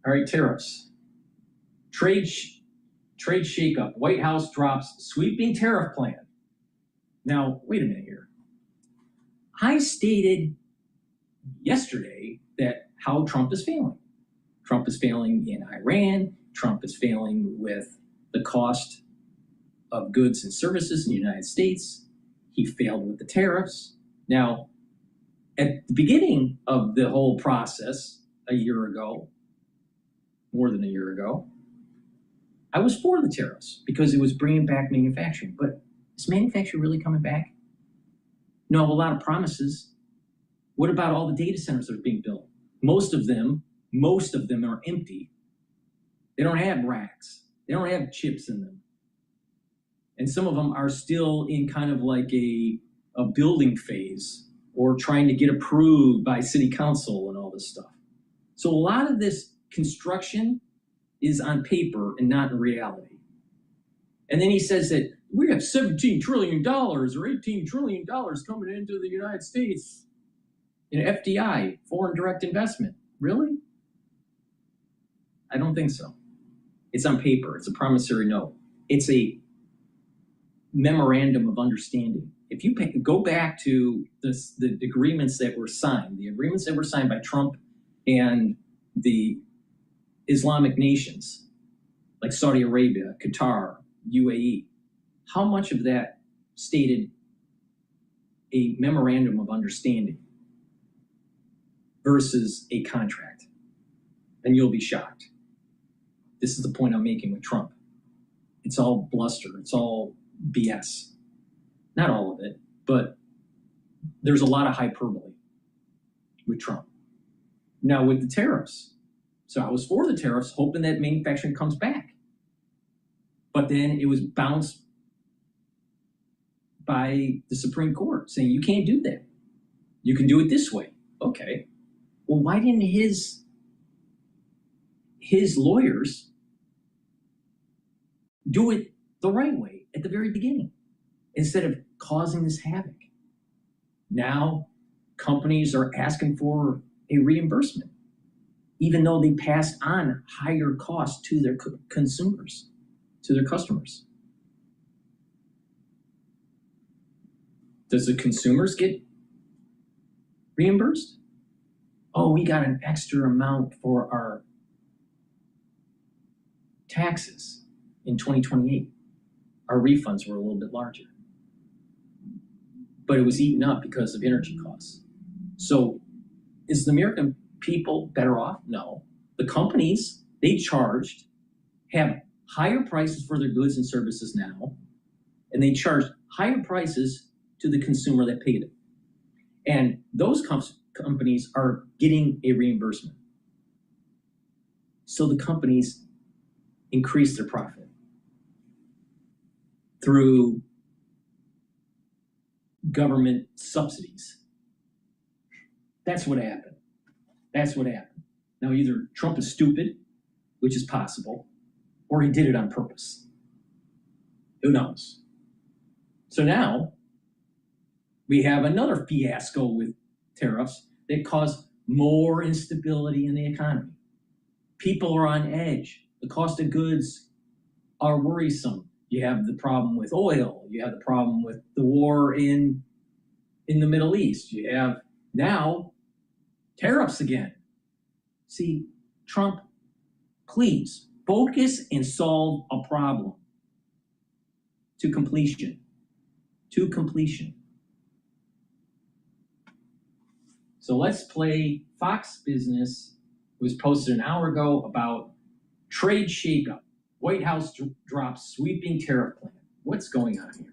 All right, tariffs. Trade shakeup. White House drops sweeping tariff plan. Now, wait a minute here. I stated yesterday that how Trump is failing. Trump is failing in Iran. Trump is failing with the cost of goods and services in the United States. He failed with the tariffs. Now, at the beginning of the whole process a year ago, more than a year ago, I was for the tariffs because it was bringing back manufacturing. But is manufacturing really coming back? No, a lot of promises. What about all the data centers that are being built? Most of them are empty. They don't have racks. They don't have chips in them. And some of them are still in kind of like a building phase or trying to get approved by city council and all this stuff. So a lot of this construction is on paper and not in reality. And then he says that we have $17 trillion or $18 trillion coming into the United States in FDI, foreign direct investment. Really? I don't think so. It's on paper. It's a promissory note. It's a memorandum of understanding. If you go back to the agreements that were signed, by Trump and the Islamic nations, like Saudi Arabia, Qatar, UAE, how much of that stated a memorandum of understanding versus a contract? And you'll be shocked. This is the point I'm making with Trump. It's all bluster. It's all BS. Not all of it, but there's a lot of hyperbole with Trump. Now with the tariffs. So I was for the tariffs, hoping that manufacturing comes back. But then it was bounced by the Supreme Court saying you can't do that. You can do it this way. Okay. Well, why didn't his lawyers do it the right way at the very beginning instead of causing this havoc? Now companies are asking for a reimbursement, even though they passed on higher costs to their consumers, to their customers. Does the consumers get reimbursed? Oh, we got an extra amount for our taxes in 2028. Our refunds were a little bit larger. But it was eaten up because of energy costs. So is the American people better off? No. The companies they charged have higher prices for their goods and services now, and they charge higher prices to the consumer that paid it. And those companies are getting a reimbursement. So the companies increase their profit through government subsidies. That's what happened. That's what happened. Now, either Trump is stupid, which is possible, or he did it on purpose. Who knows? So now we have another fiasco with tariffs that cause more instability in the economy. People are on edge. The cost of goods are worrisome. You have the problem with oil. You have the problem with the war in the Middle East. You have now tariffs again. See, Trump, please focus and solve a problem to completion. To completion. So let's play Fox Business. It was posted an hour ago about trade shakeup. White House drops sweeping tariff plan. What's going on here?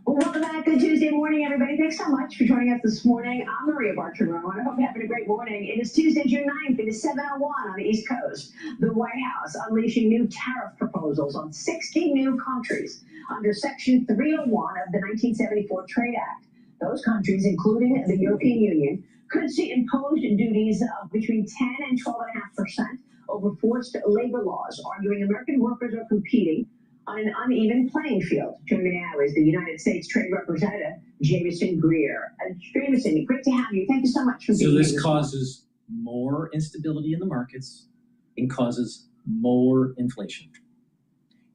Well, welcome back. Good Tuesday morning, everybody. Thanks so much for joining us this morning. I'm Maria Bartiromo, and I hope you're having a great morning. It is Tuesday, June 9th. It is 7:01 on the East Coast. The White House unleashing new tariff proposals on 60 new countries under Section 301 of the 1974 Trade Act. Those countries, including the European Union, could see imposed duties of between 10 and 12.5% over forced labor laws, arguing American workers are competing on an uneven playing field. Joining me now is the United States Trade Representative, Jamieson Greer. Jamieson, great to have you. Thank you so much for being here. So this causes more instability in the markets and causes more inflation.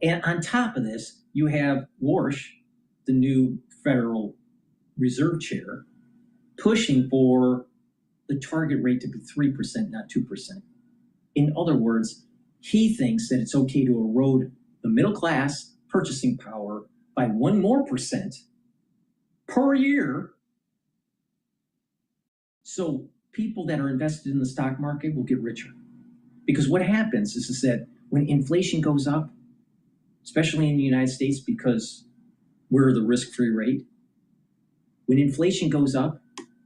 And on top of this, you have Warsh, the new Federal Reserve Chair, pushing for the target rate to be 3%, not 2%. In other words, he thinks that it's okay to erode the middle class purchasing power by 1% more per year. So people that are invested in the stock market will get richer. Because what happens is that when inflation goes up, especially in the United States because we're the risk-free rate, when inflation goes up,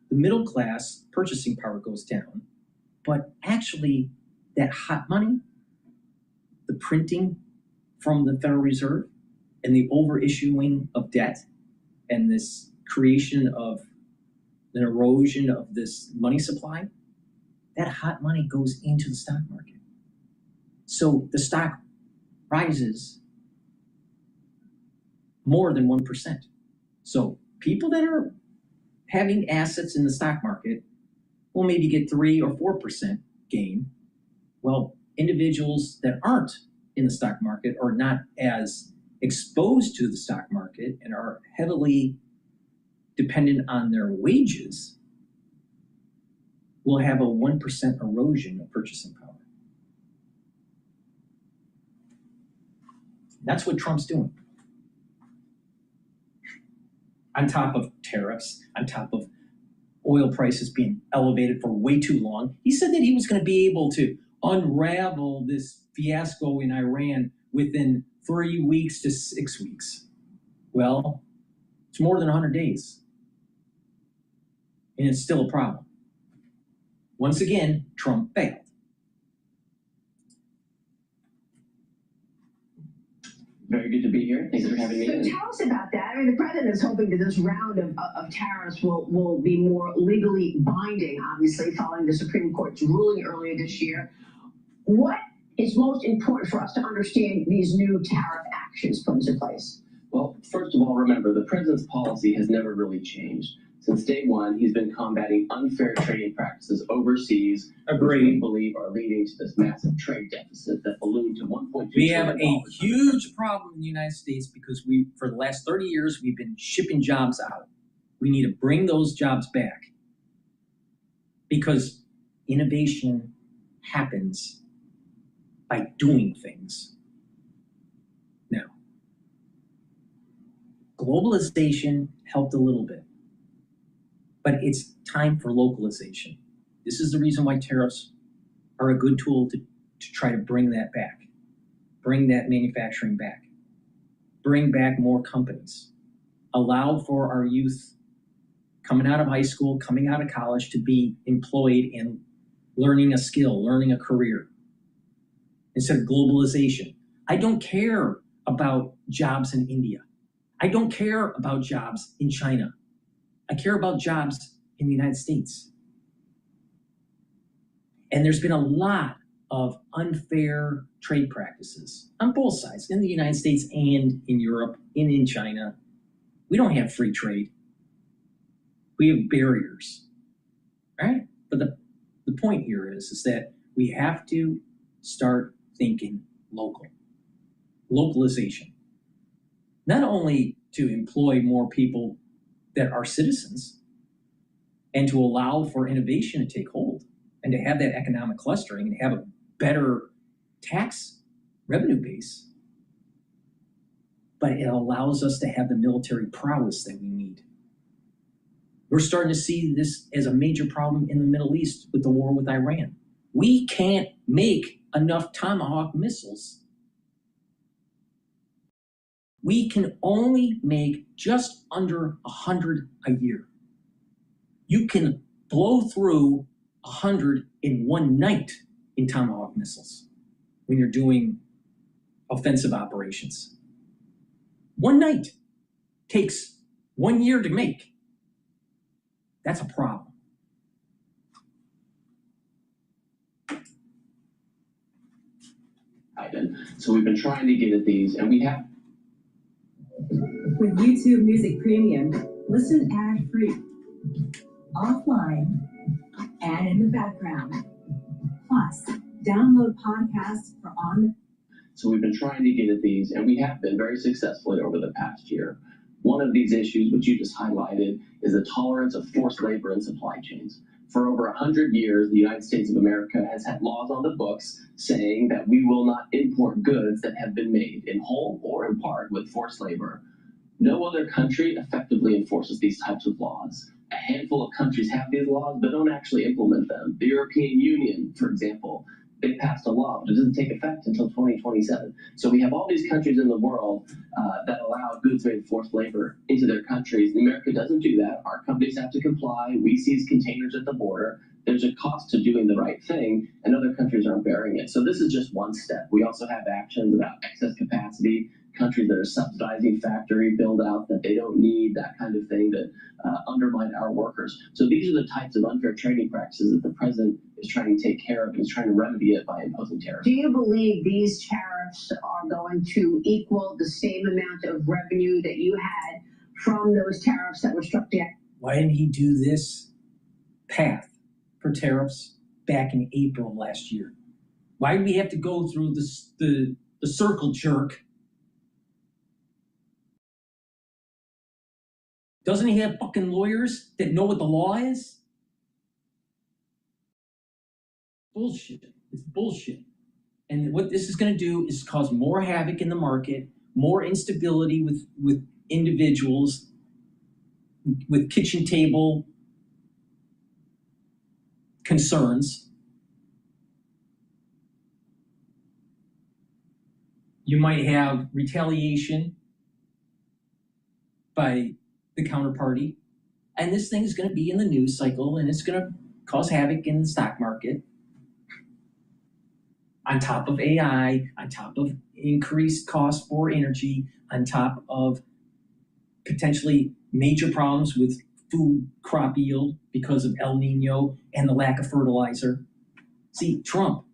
the middle class purchasing power goes down, but actually that hot money, the printing from the Federal Reserve and the overissuing of debt and this creation of an erosion of this money supply, that hot money goes into the stock market. So the stock rises more than 1%. So people that are having assets in the stock market will maybe get 3 or 4% gain. Well, individuals that aren't in the stock market or not as exposed to the stock market and are heavily dependent on their wages will have a 1% erosion of purchasing power. That's what Trump's doing. On top of tariffs, on top of oil prices being elevated for way too long. He said that he was going to be able to unravel this fiasco in Iran within 3 weeks to 6 weeks. Well, it's more than 100 days. And it's still a problem. Once again, Trump failed. Very good to be here. Thanks for having me. So tell us about that. I mean, the president is hoping that this round of tariffs will be more legally binding, obviously, following the Supreme Court's ruling earlier this year. What is most important for us to understand these new tariff actions put into place? Well, first of all, remember, the president's policy has never really changed. Since day one, he's been combating unfair trading practices overseas, which we believe are leading to this massive trade deficit that ballooned to $1.2 trillion. We have a huge problem in the United States because for the last 30 years, we've been shipping jobs out. We need to bring those jobs back because innovation happens by doing things. Now, globalization helped a little bit. But it's time for localization. This is the reason why tariffs are a good tool to try to bring that back, bring that manufacturing back, bring back more companies, allow for our youth coming out of high school, coming out of college to be employed and learning a skill, learning a career, instead of globalization. I don't care about jobs in India. I don't care about jobs in China. I care about jobs in the United States. And there's been a lot of unfair trade practices on both sides, in the United States and in Europe and in China. We don't have free trade. We have barriers, right? But the point here is that we have to start thinking local. Localization. Not only to employ more people that are citizens and to allow for innovation to take hold and to have that economic clustering and have a better tax revenue base, but it allows us to have the military prowess that we need. We're starting to see this as a major problem in the Middle East with the war with Iran. We can't make enough Tomahawk missiles. We can only make just under 100 a year. You can blow through 100 in one night in Tomahawk missiles when you're doing offensive operations. One night takes 1 year to make. That's a problem. So we've been trying to get at these, and we have. With YouTube Music Premium, listen ad-free, offline, and in the background. Plus, download podcasts for on. So we've been trying to get at these, and we have been very successfully over the past year. One of these issues, which you just highlighted, is the tolerance of forced labor in supply chains. For over 100 years, the United States of America has had laws on the books saying that we will not import goods that have been made in whole or in part with forced labor. No other country effectively enforces these types of laws. A handful of countries have these laws, but don't actually implement them. The European Union, for example, they passed a law, but it doesn't take effect until 2027. So we have all these countries in the world that allow goods made forced labor into their countries. America doesn't do that. Our companies have to comply. We seize containers at the border. There's a cost to doing the right thing, and other countries aren't bearing it. So this is just one step. We also have actions about excess capacity, countries that are subsidizing factory build out that they don't need, that kind of thing that undermine our workers. So these are the types of unfair trading practices that the president is trying to take care of and is trying to remedy it by imposing tariffs. Do you believe these tariffs are going to equal the same amount of revenue that you had from those tariffs that were struck down? Why didn't he do this path for tariffs back in April of last year? Why did we have to go through the circle jerk? Doesn't he have fucking lawyers that know what the law is? Bullshit. It's bullshit. And what this is going to do is cause more havoc in the market, more instability with individuals, with kitchen table concerns. You might have retaliation by the counterparty, and this thing is going to be in the news cycle, and it's going to cause havoc in the stock market. On top of AI, on top of increased cost for energy, on top of potentially major problems with food crop yield because of El Nino and the lack of fertilizer. See, Trump,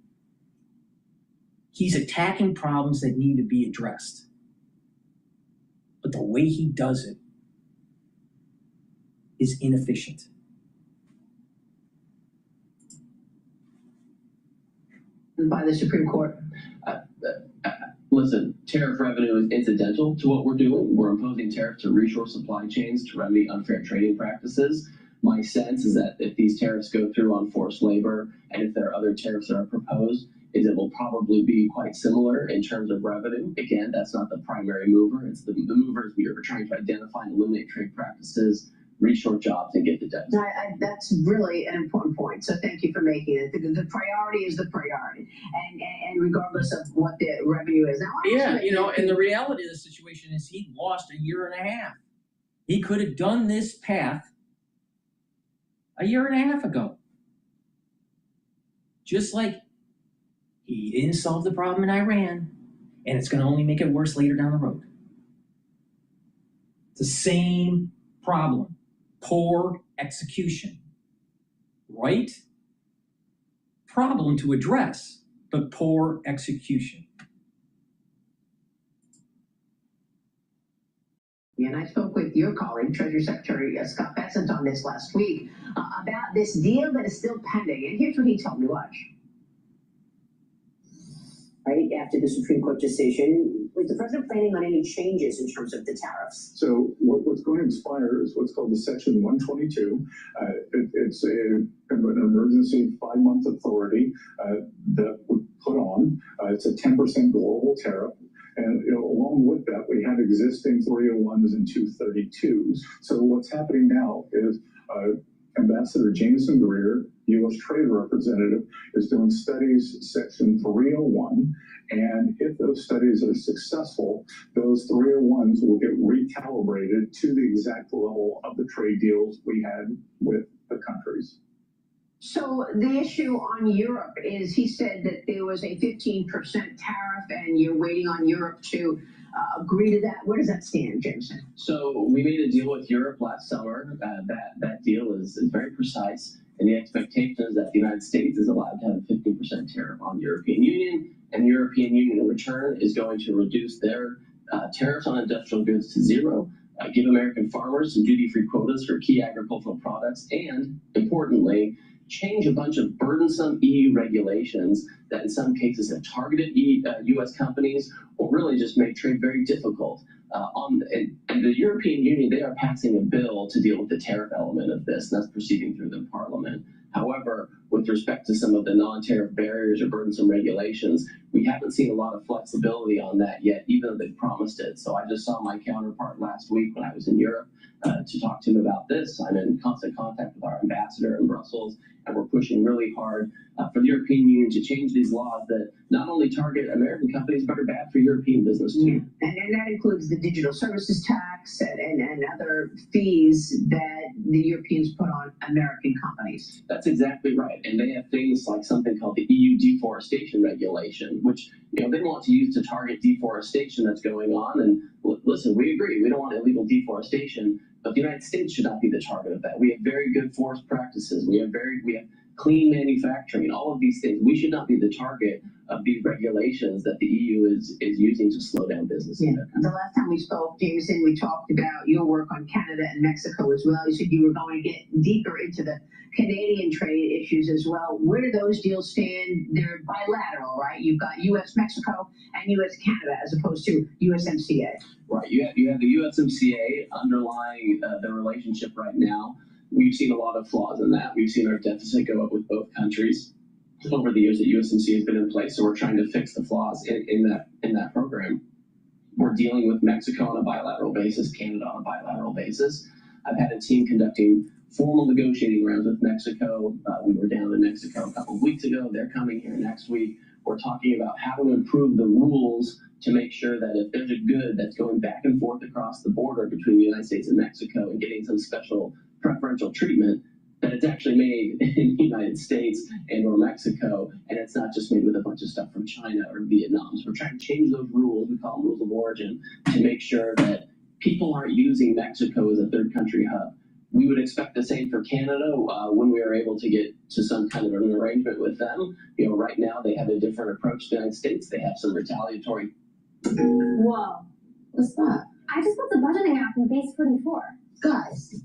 he's attacking problems that need to be addressed. But the way he does it is inefficient. By the Supreme Court. Listen, tariff revenue is incidental to what we're doing. We're imposing tariffs to reshore supply chains to remedy unfair trading practices. My sense is that if these tariffs go through on forced labor, and if there are other tariffs that are proposed, is it will probably be quite similar in terms of revenue. Again, that's not the primary mover. It's the movers we are trying to identify and eliminate trade practices, reshore jobs, and get the debt. That's really an important point. So thank you for making it. The priority is the priority, and regardless of what the revenue is. Now, and the reality of the situation is he lost a year and a half. He could have done this path a year and a half ago. Just like he didn't solve the problem in Iran, and it's going to only make it worse later down the road. It's the same problem. Poor execution. Right problem to address, but poor execution. And I spoke with your colleague, Treasury Secretary Scott Bessent, on this last week about this deal that is still pending. And here's what he told me. Watch. Right after the Supreme Court decision, was the president planning on any changes in terms of the tariffs? So what's going to expire is what's called the Section 122. It's an emergency 5-month authority that we put on. It's a 10% global tariff. And along with that, we have existing 301s and 232s. So what's happening now is Ambassador Jameson Greer, U.S. Trade Representative, is doing studies Section 301, and if those studies are successful, those 301s will get recalibrated to the exact level of the trade deals we had with the countries. So the issue on Europe is, he said that there was a 15% tariff, and you're waiting on Europe to agree to that. Where does that stand, Jameson? So we made a deal with Europe last summer. That deal is very precise, and the expectation is that the United States is allowed to have a 15% tariff on the European Union, and the European Union in return is going to reduce their tariffs on industrial goods to zero, give American farmers some duty-free quotas for key agricultural products, and importantly, change a bunch of burdensome EU regulations that in some cases have targeted U.S. companies or really just make trade very difficult. And the European Union, they are passing a bill to deal with the tariff element of this, and that's proceeding through the parliament. However, with respect to some of the non-tariff barriers or burdensome regulations, we haven't seen a lot of flexibility on that yet, even though they've promised it. So I just saw my counterpart last week when I was in Europe to talk to him about this. I'm in constant contact with our ambassador in Brussels, and we're pushing really hard for the European Union to change these laws that not only target American companies, but are bad for European business too. And that includes the digital services tax and other fees that the Europeans put on American companies. That's exactly right. And they have things like something called the EU deforestation regulation, which they want to use to target deforestation that's going on. And listen, we agree, we don't want illegal deforestation, but the United States should not be the target of that. We have very good forest practices. We have clean manufacturing, all of these things. We should not be the target of these regulations that the EU is using to slow down business. Yeah. The last time we spoke, Jameson, we talked about your work on Canada and Mexico as well. You said you were going to get deeper into the Canadian trade issues as well. Where do those deals stand? They're bilateral, right? You've got U.S.-Mexico and U.S.-Canada as opposed to USMCA. Right. You have the USMCA underlying the relationship right now. We've seen a lot of flaws in that. We've seen our deficit go up with both countries over the years that USMCA has been in place. So we're trying to fix the flaws in that program. We're dealing with Mexico on a bilateral basis, Canada on a bilateral basis. I've had a team conducting formal negotiating rounds with Mexico. We were down in Mexico a couple of weeks ago. They're coming here next week. We're talking about how to improve the rules to make sure that if there's a good that's going back and forth across the border between the United States and Mexico and getting some special preferential treatment, that it's actually made in the United States and or Mexico, and it's not just made with a bunch of stuff from China or Vietnam. So we're trying to change those rules, we call them rules of origin, to make sure that people aren't using Mexico as a third country hub. We would expect the same for Canada when we are able to get to some kind of an arrangement with them. Right now they have a different approach to the United States. They have some retaliatory. Whoa, what's that? I just built a budgeting app in Base 44. Guys,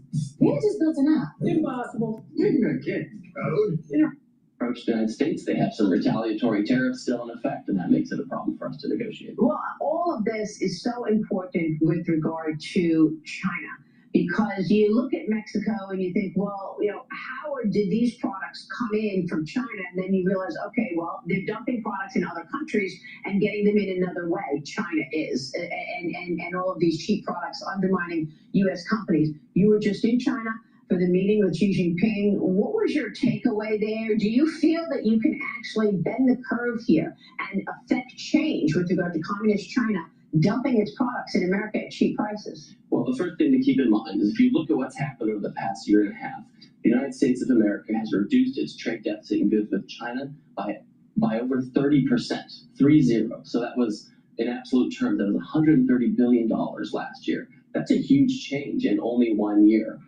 you just built an app. Impossible. You're gonna get code. Approach to the United States, they have some retaliatory tariffs still in effect, and that makes it a problem for us to negotiate. Well, all of this is so important with regard to China, because you look at Mexico and you think, well, how did these products come in from China? And then you realize, okay, well, they're dumping products in other countries and getting them in another way. China is, and all of these cheap products undermining U.S. companies. You were just in China for the meeting with Xi Jinping. What was your takeaway there? Do you feel that you can actually bend the curve here and affect change with regard to communist China dumping its products in America at cheap prices? Well, the first thing to keep in mind is if you look at what's happened over the past year and a half, the United States of America has reduced its trade deficit in goods with China by over 30%, 30. So that was, in absolute terms, that was $130 billion last year. That's a huge change in only 1 year.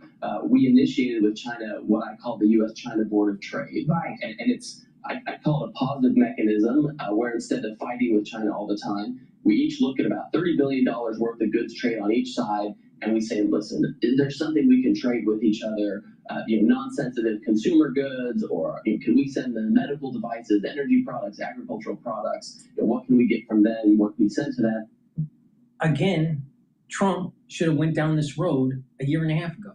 We initiated with China what I call the U.S.-China Board of Trade. Right. And it's, I call it a positive mechanism where instead of fighting with China all the time, we each look at about $30 billion worth of goods trade on each side, and we say, listen, is there something we can trade with each other? Non-sensitive consumer goods, or can we send them medical devices, energy products, agricultural products? What can we get from them? What can we send to them? Again, Trump should have went down this road a year and a half ago.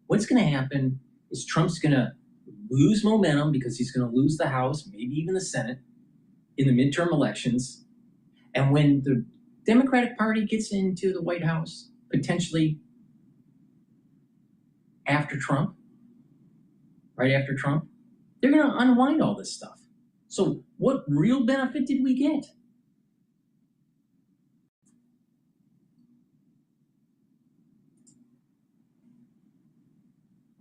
What's going to happen is Trump's going to lose momentum because he's going to lose the House, maybe even the Senate, in the midterm elections. And when the Democratic Party gets into the White House, potentially after Trump, right after Trump, they're going to unwind all this stuff. So what real benefit did we get?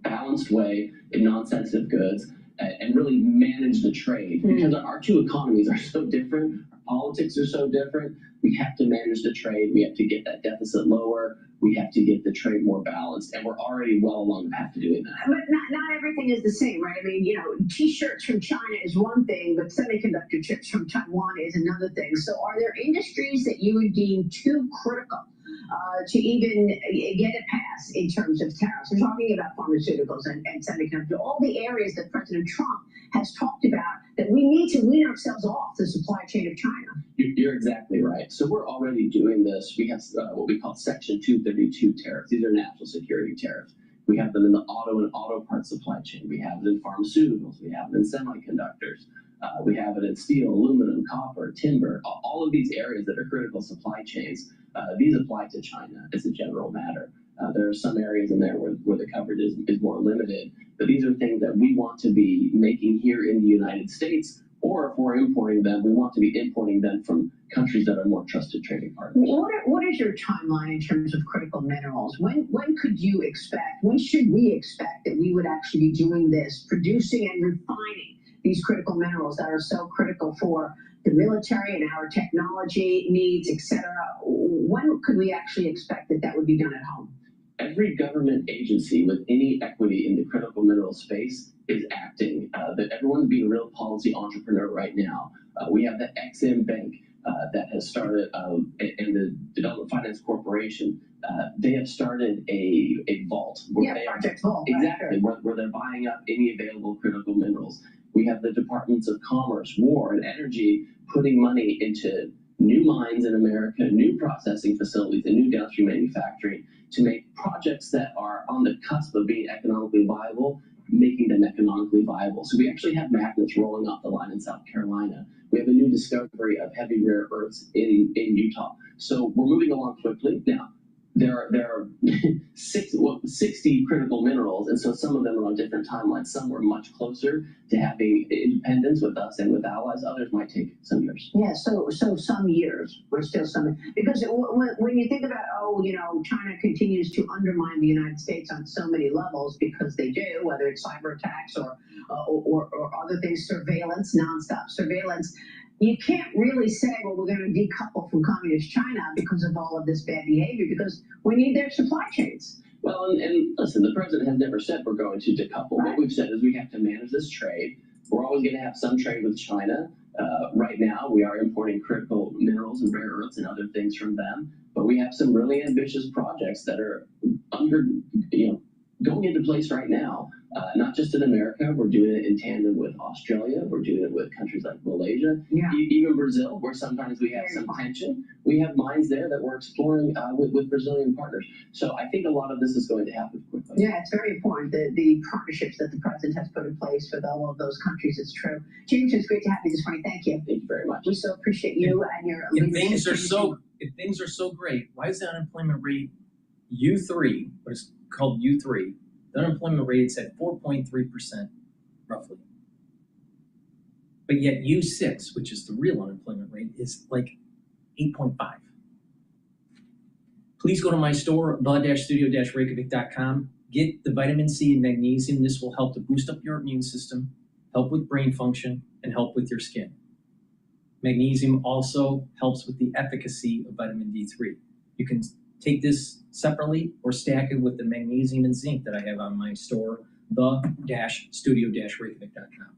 Balanced way in non-sensitive goods and really manage the trade, because our two economies are so different, our politics are so different. We have to manage the trade, we have to get that deficit lower, we have to get the trade more balanced, and we're already well along the path to doing that. But not everything is the same, right? I mean, T-shirts from China is one thing, but semiconductor chips from Taiwan is another thing. So are there industries that you would deem too critical to even get a pass in terms of tariffs? We're talking about pharmaceuticals and semiconductor, all the areas that President Trump has talked about that we need to wean ourselves off the supply chain of China. You're exactly right. So we're already doing this. We have what we call Section 232 tariffs. These are national security tariffs. We have them in the auto and auto parts supply chain. We have it in pharmaceuticals. We have it in semiconductors. We have it in steel, aluminum, copper, timber, all of these areas that are critical supply chains. These apply to China as a general matter. There are some areas in there where the coverage is more limited, but these are things that we want to be making here in the United States, or if we're importing them, we want to be importing them from countries that are more trusted trading partners. What is your timeline in terms of critical minerals? When could you expect, when should we expect that we would actually be doing this, producing and refining these critical minerals that are so critical for the military and our technology needs, et cetera? When could we actually expect that would be done at home? Every government agency with any equity in the critical mineral space is acting. That everyone's being a real policy entrepreneur right now. We have the EXIM Bank that has started, and the Development Finance Corporation. They have started a vault. Project Vault. Exactly, where they're buying up any available critical minerals. We have the Departments of Commerce, War, and Energy putting money into new mines in America, new processing facilities, and new downstream manufacturing to make projects that are on the cusp of being economically viable, making them economically viable. So we actually have magnets rolling off the line in South Carolina. We have a new discovery of heavy rare earths in Utah. So we're moving along quickly. Now, there are 60 critical minerals, and so some of them are on different timelines. Some were much closer to having independence with us and with allies. Others might take some years. Yeah, so some years. We're still some, because when you think about, China continues to undermine the United States on so many levels, because they do, whether it's cyber attacks or other things, surveillance, nonstop surveillance. You can't really say, well, we're going to decouple from communist China because of all of this bad behavior, because we need their supply chains. Well, and listen, the president has never said we're going to decouple. Right. What we've said is we have to manage this trade. We're always going to have some trade with China. Right now, we are importing critical minerals and rare earths and other things from them. But we have some really ambitious projects that are going into place right now. Not just in America, we're doing it in tandem with Australia, we're doing it with countries like Malaysia, even Brazil, where sometimes we have some tension. We have mines there that we're exploring with Brazilian partners. So I think a lot of this is going to happen quickly. Yeah, it's very important, the partnerships that the president has put in place with all of those countries. It's true. James, it's great to have you this morning. Thank you. Thank you very much. We so appreciate you and your leadership. If things are so great, why is the unemployment rate U3, what is called U3, the unemployment rate is at 4.3%, roughly. But yet U6, which is the real unemployment rate, is like 8.5. Please go to my store, the-studio-reykjavik.com. Get the vitamin C and magnesium. This will help to boost up your immune system, help with brain function, and help with your skin. Magnesium also helps with the efficacy of vitamin D3. You can take this separately or stack it with the magnesium and zinc that I have on my store, the-studio-reykjavik.com.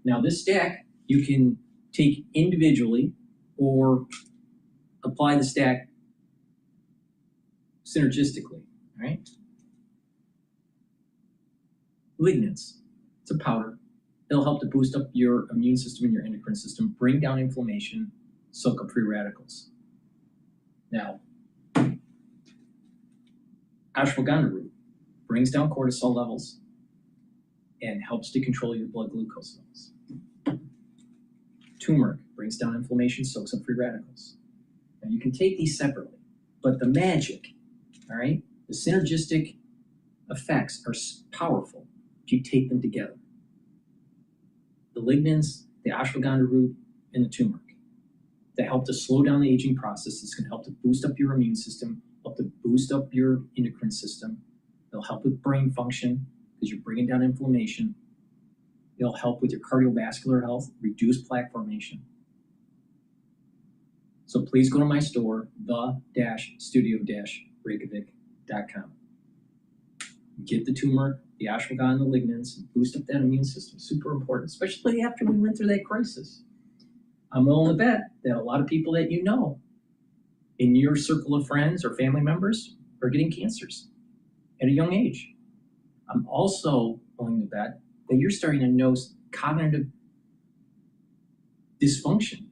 Now this stack you can take individually or apply the stack synergistically, all right? Lignans, it's a powder. It'll help to boost up your immune system and your endocrine system, bring down inflammation, soak up free radicals. Now, ashwagandha root brings down cortisol levels and helps to control your blood glucose levels. Turmeric brings down inflammation, soaks up free radicals. Now you can take these separately, but the magic, all right, the synergistic effects are powerful if you take them together. The lignans, the ashwagandha root, and the turmeric that help to slow down the aging process. This can help to boost up your immune system, help to boost up your endocrine system. It'll help with brain function because you're bringing down inflammation. It'll help with your cardiovascular health, reduce plaque formation. So please go to my store, the-studio-reykjavik.com. Get the turmeric, the ashwagandha, the lignans, and boost up that immune system. Super important, especially after we went through that crisis. I'm willing to bet that a lot of people that you know in your circle of friends or family members are getting cancers at a young age. I'm also willing to bet that you're starting to know cognitive dysfunction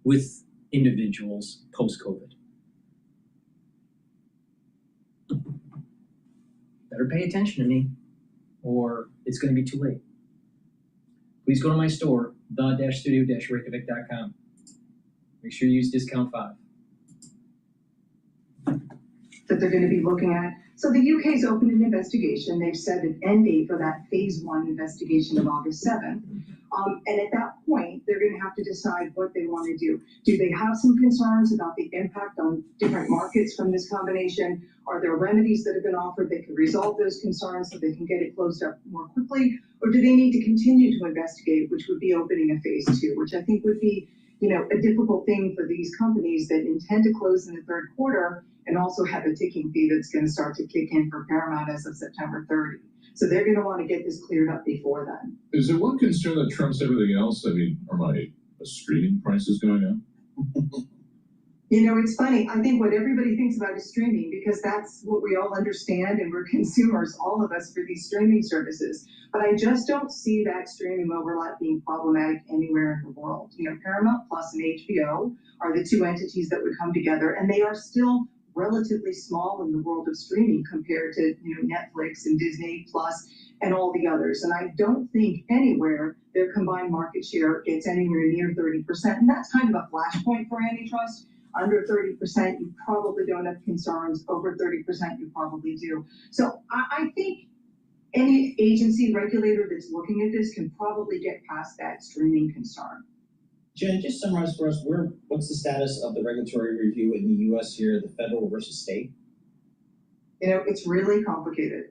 with individuals post-COVID. Better pay attention to me or it's going to be too late. Please go to my store, the-studio-reykjavik.com. Make sure you use discount 5. that they're going to be looking at. So the UK's opened an investigation. They've set an end date for that phase 1 investigation of August 7th. And at that point, they're going to have to decide what they want to do. Do they have some concerns about the impact on different markets from this combination? Are there remedies that have been offered that could resolve those concerns so they can get it closed up more quickly? Or do they need to continue to investigate, which would be opening a phase 2, which I think would be, a difficult thing for these companies that intend to close in the third quarter and also have a ticking fee that's going to start to kick in for Paramount as of September 30. So they're going to want to get this cleared up before then. Is there one concern that trumps everything else? I mean, are my streaming prices going up? It's funny. I think what everybody thinks about is streaming because that's what we all understand and we're consumers, all of us, for these streaming services. But I just don't see that streaming overlap being problematic anywhere in the world. Paramount Plus and HBO are the two entities that would come together, and they are still relatively small in the world of streaming compared to Netflix and Disney Plus and all the others. And I don't think anywhere their combined market share gets anywhere near 30%. And that's kind of a flashpoint for antitrust. Under 30%, you probably don't have concerns. Over 30%, you probably do. So I think any agency regulator that's looking at this can probably get past that streaming concern. Jen, just summarize for us, what's the status of the regulatory review in the U.S. here, the federal versus state? It's really complicated.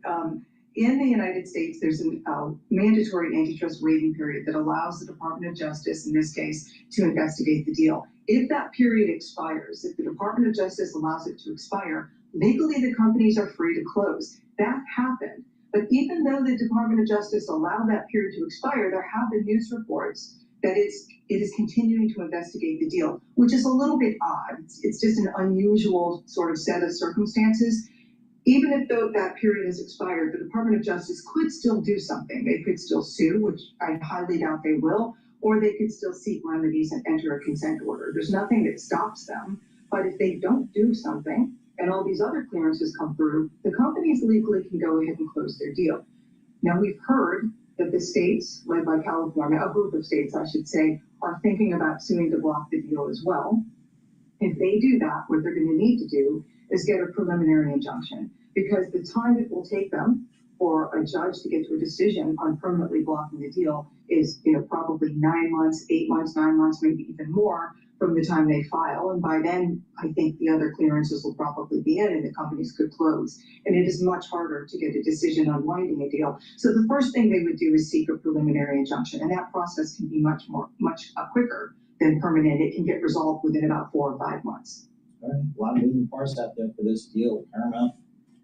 In the United States, there's a mandatory antitrust waiting period that allows the Department of Justice, in this case, to investigate the deal. If that period expires, if the Department of Justice allows it to expire, legally the companies are free to close. That happened. But even though the Department of Justice allowed that period to expire, there have been news reports that it is continuing to investigate the deal, which is a little bit odd. It's just an unusual sort of set of circumstances. Even if that period has expired, the Department of Justice could still do something. They could still sue, which I highly doubt they will, or they could still seek remedies and enter a consent order. There's nothing that stops them. But if they don't do something and all these other clearances come through, the companies legally can go ahead and close their deal. Now, we've heard that the states, led by California, a group of states, I should say, are thinking about suing to block the deal as well. If they do that, what they're going to need to do is get a preliminary injunction, because the time it will take them for a judge to get to a decision on permanently blocking the deal is, probably 9 months, 8 months, 9 months, maybe even more from the time they file. And by then, I think the other clearances will probably be in and the companies could close. And it is much harder to get a decision on winding a deal. So the first thing they would do is seek a preliminary injunction. And that process can be much quicker than permanent. It can get resolved within about 4 or 5 months. All right. A lot of moving parts out there for this deal. Paramount,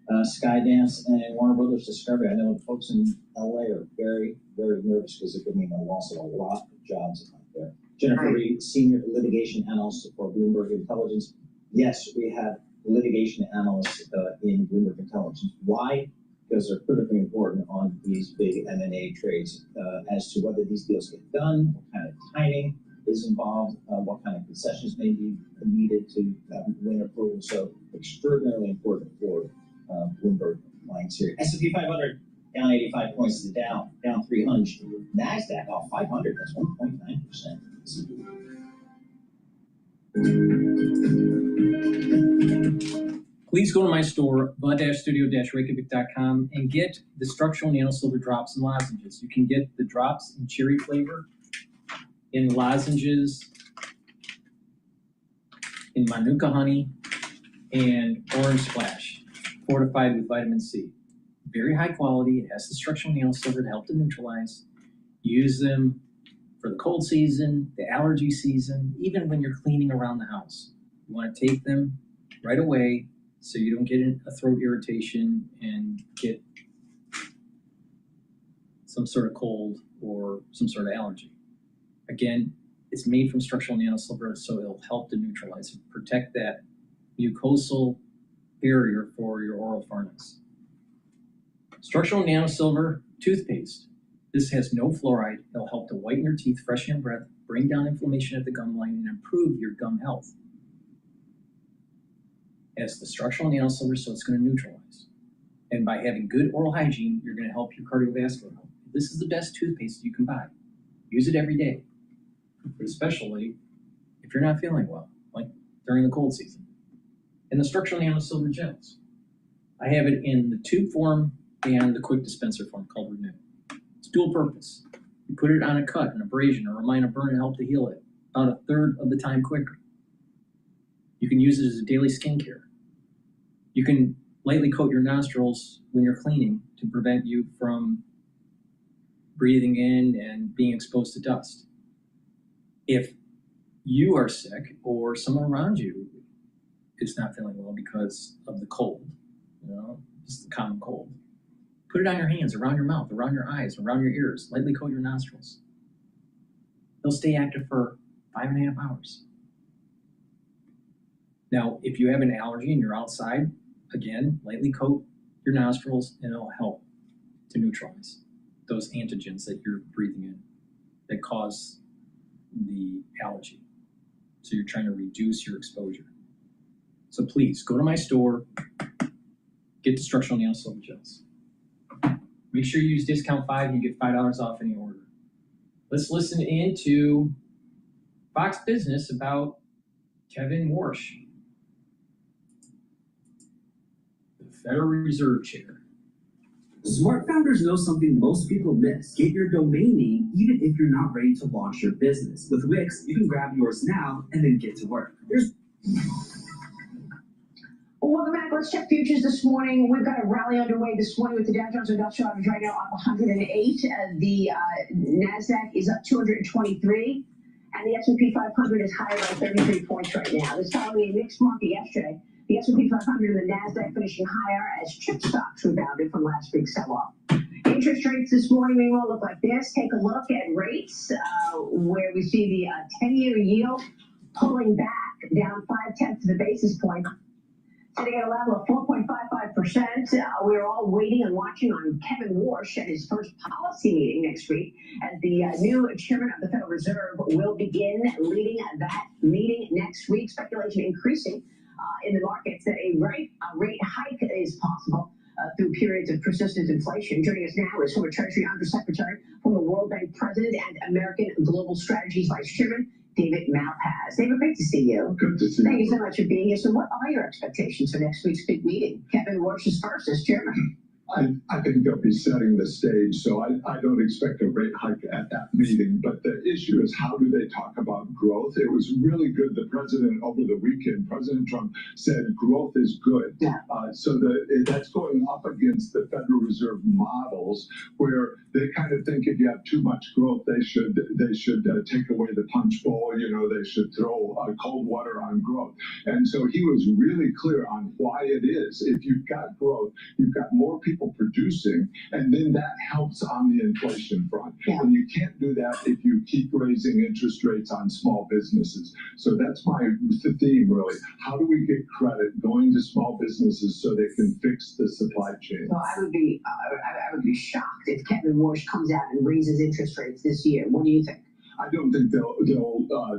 Skydance, and Warner Brothers Discovery. I know folks in LA are very, very nervous because it could mean a loss of a lot of jobs out there. Jennifer Reed, Senior Litigation Analyst for Bloomberg Intelligence. Yes, we have litigation analysts in Bloomberg Intelligence. Why? Because they're critically important on these big M&A trades as to whether these deals get done, what kind of timing is involved, what kind of concessions may be needed to win approval. So extraordinarily important for Bloomberg clients here. S&P 500 down 85 points to down 300. NASDAQ off 500. That's 1.9%. Please go to my store, the-studio-reykjavik.com, and get the structural nano silver drops and lozenges. You can get the drops in cherry flavor, in lozenges, in manuka honey, and orange splash, fortified with vitamin C. Very high quality. It has the structural nano silver to help to neutralize. Use them for the cold season, the allergy season, even when you're cleaning around the house. You want to take them right away so you don't get a throat irritation and get some sort of cold or some sort of allergy. Again, it's made from structural nanosilver, so it'll help to neutralize and protect that mucosal barrier for your oral pharynx. Structural nanosilver toothpaste. This has no fluoride. It'll help to whiten your teeth, freshen your breath, bring down inflammation at the gum line, and improve your gum health. It has the structural nanosilver, so it's going to neutralize. And by having good oral hygiene, you're going to help your cardiovascular health. This is the best toothpaste you can buy. Use it every day, but especially if you're not feeling well, like during the cold season. And the structural nanosilver gels. I have it in the tube form and the quick dispenser form called Renew. It's dual purpose. You put it on a cut, an abrasion, or a minor burn and help to heal it about a third of the time quicker. You can use it as a daily skincare. You can lightly coat your nostrils when you're cleaning to prevent you from breathing in and being exposed to dust. If you are sick or someone around you is not feeling well because of the cold, just the common cold, put it on your hands, around your mouth, around your eyes, around your ears, lightly coat your nostrils. They'll stay active for 5.5 hours. Now, if you have an allergy and you're outside, again, lightly coat your nostrils and it'll help to neutralize those antigens that you're breathing in that cause the allergy. So you're trying to reduce your exposure. So please go to my store, get the structural nail silver gels. Make sure you use discount 5 and you get $5 off any order. Let's listen into Fox Business about Kevin Warsh, the Federal Reserve Chair. Smart founders know something most people miss. Get your domain name even if you're not ready to launch your business. With Wix, you can grab yours now and then get to work. Welcome back. Let's check futures this morning. We've got a rally underway this morning with the Dow Jones Industrial Average right now up 108. The NASDAQ is up 223. And the S&P 500 is higher by 33 points right now. This following a mixed market yesterday. The S&P 500 and the NASDAQ finishing higher as chip stocks rebounded from last week's sell-off. Interest rates this morning meanwhile look like this. Take a look at rates where we see the 10-year yield pulling back down 0.5 of a basis point, sitting at a level of 4.55%. We're all waiting and watching on Kevin Warsh at his first policy meeting next week as the new chairman of the Federal Reserve will begin leading that meeting next week. Speculation increasing in the markets that a rate hike is possible through periods of persistent inflation. Joining us now is former Treasury Undersecretary, former World Bank President, and American Global Strategies Vice Chairman, David Malpass. David, great to see you. Good to see you. Thank you so much for being here. So what are your expectations for next week's big meeting? Kevin Warsh is first as chairman. I think they'll be setting the stage, so I don't expect a rate hike at that meeting. But the issue is, how do they talk about growth? It was really good. The president over the weekend, President Trump, said growth is good. Yeah. So that's going up against the Federal Reserve models, where they kind of think if you have too much growth, they should take away the punch bowl. They should throw cold water on growth. And so he was really clear on why it is. If you've got growth, you've got more people producing, and then that helps on the inflation front. Yeah. And you can't do that if you keep raising interest rates on small businesses. So that's the theme, really. How do we get credit going to small businesses so they can fix the supply chain? So I would be shocked if Kevin Warsh comes out and raises interest rates this year. What do you think? I don't think they'll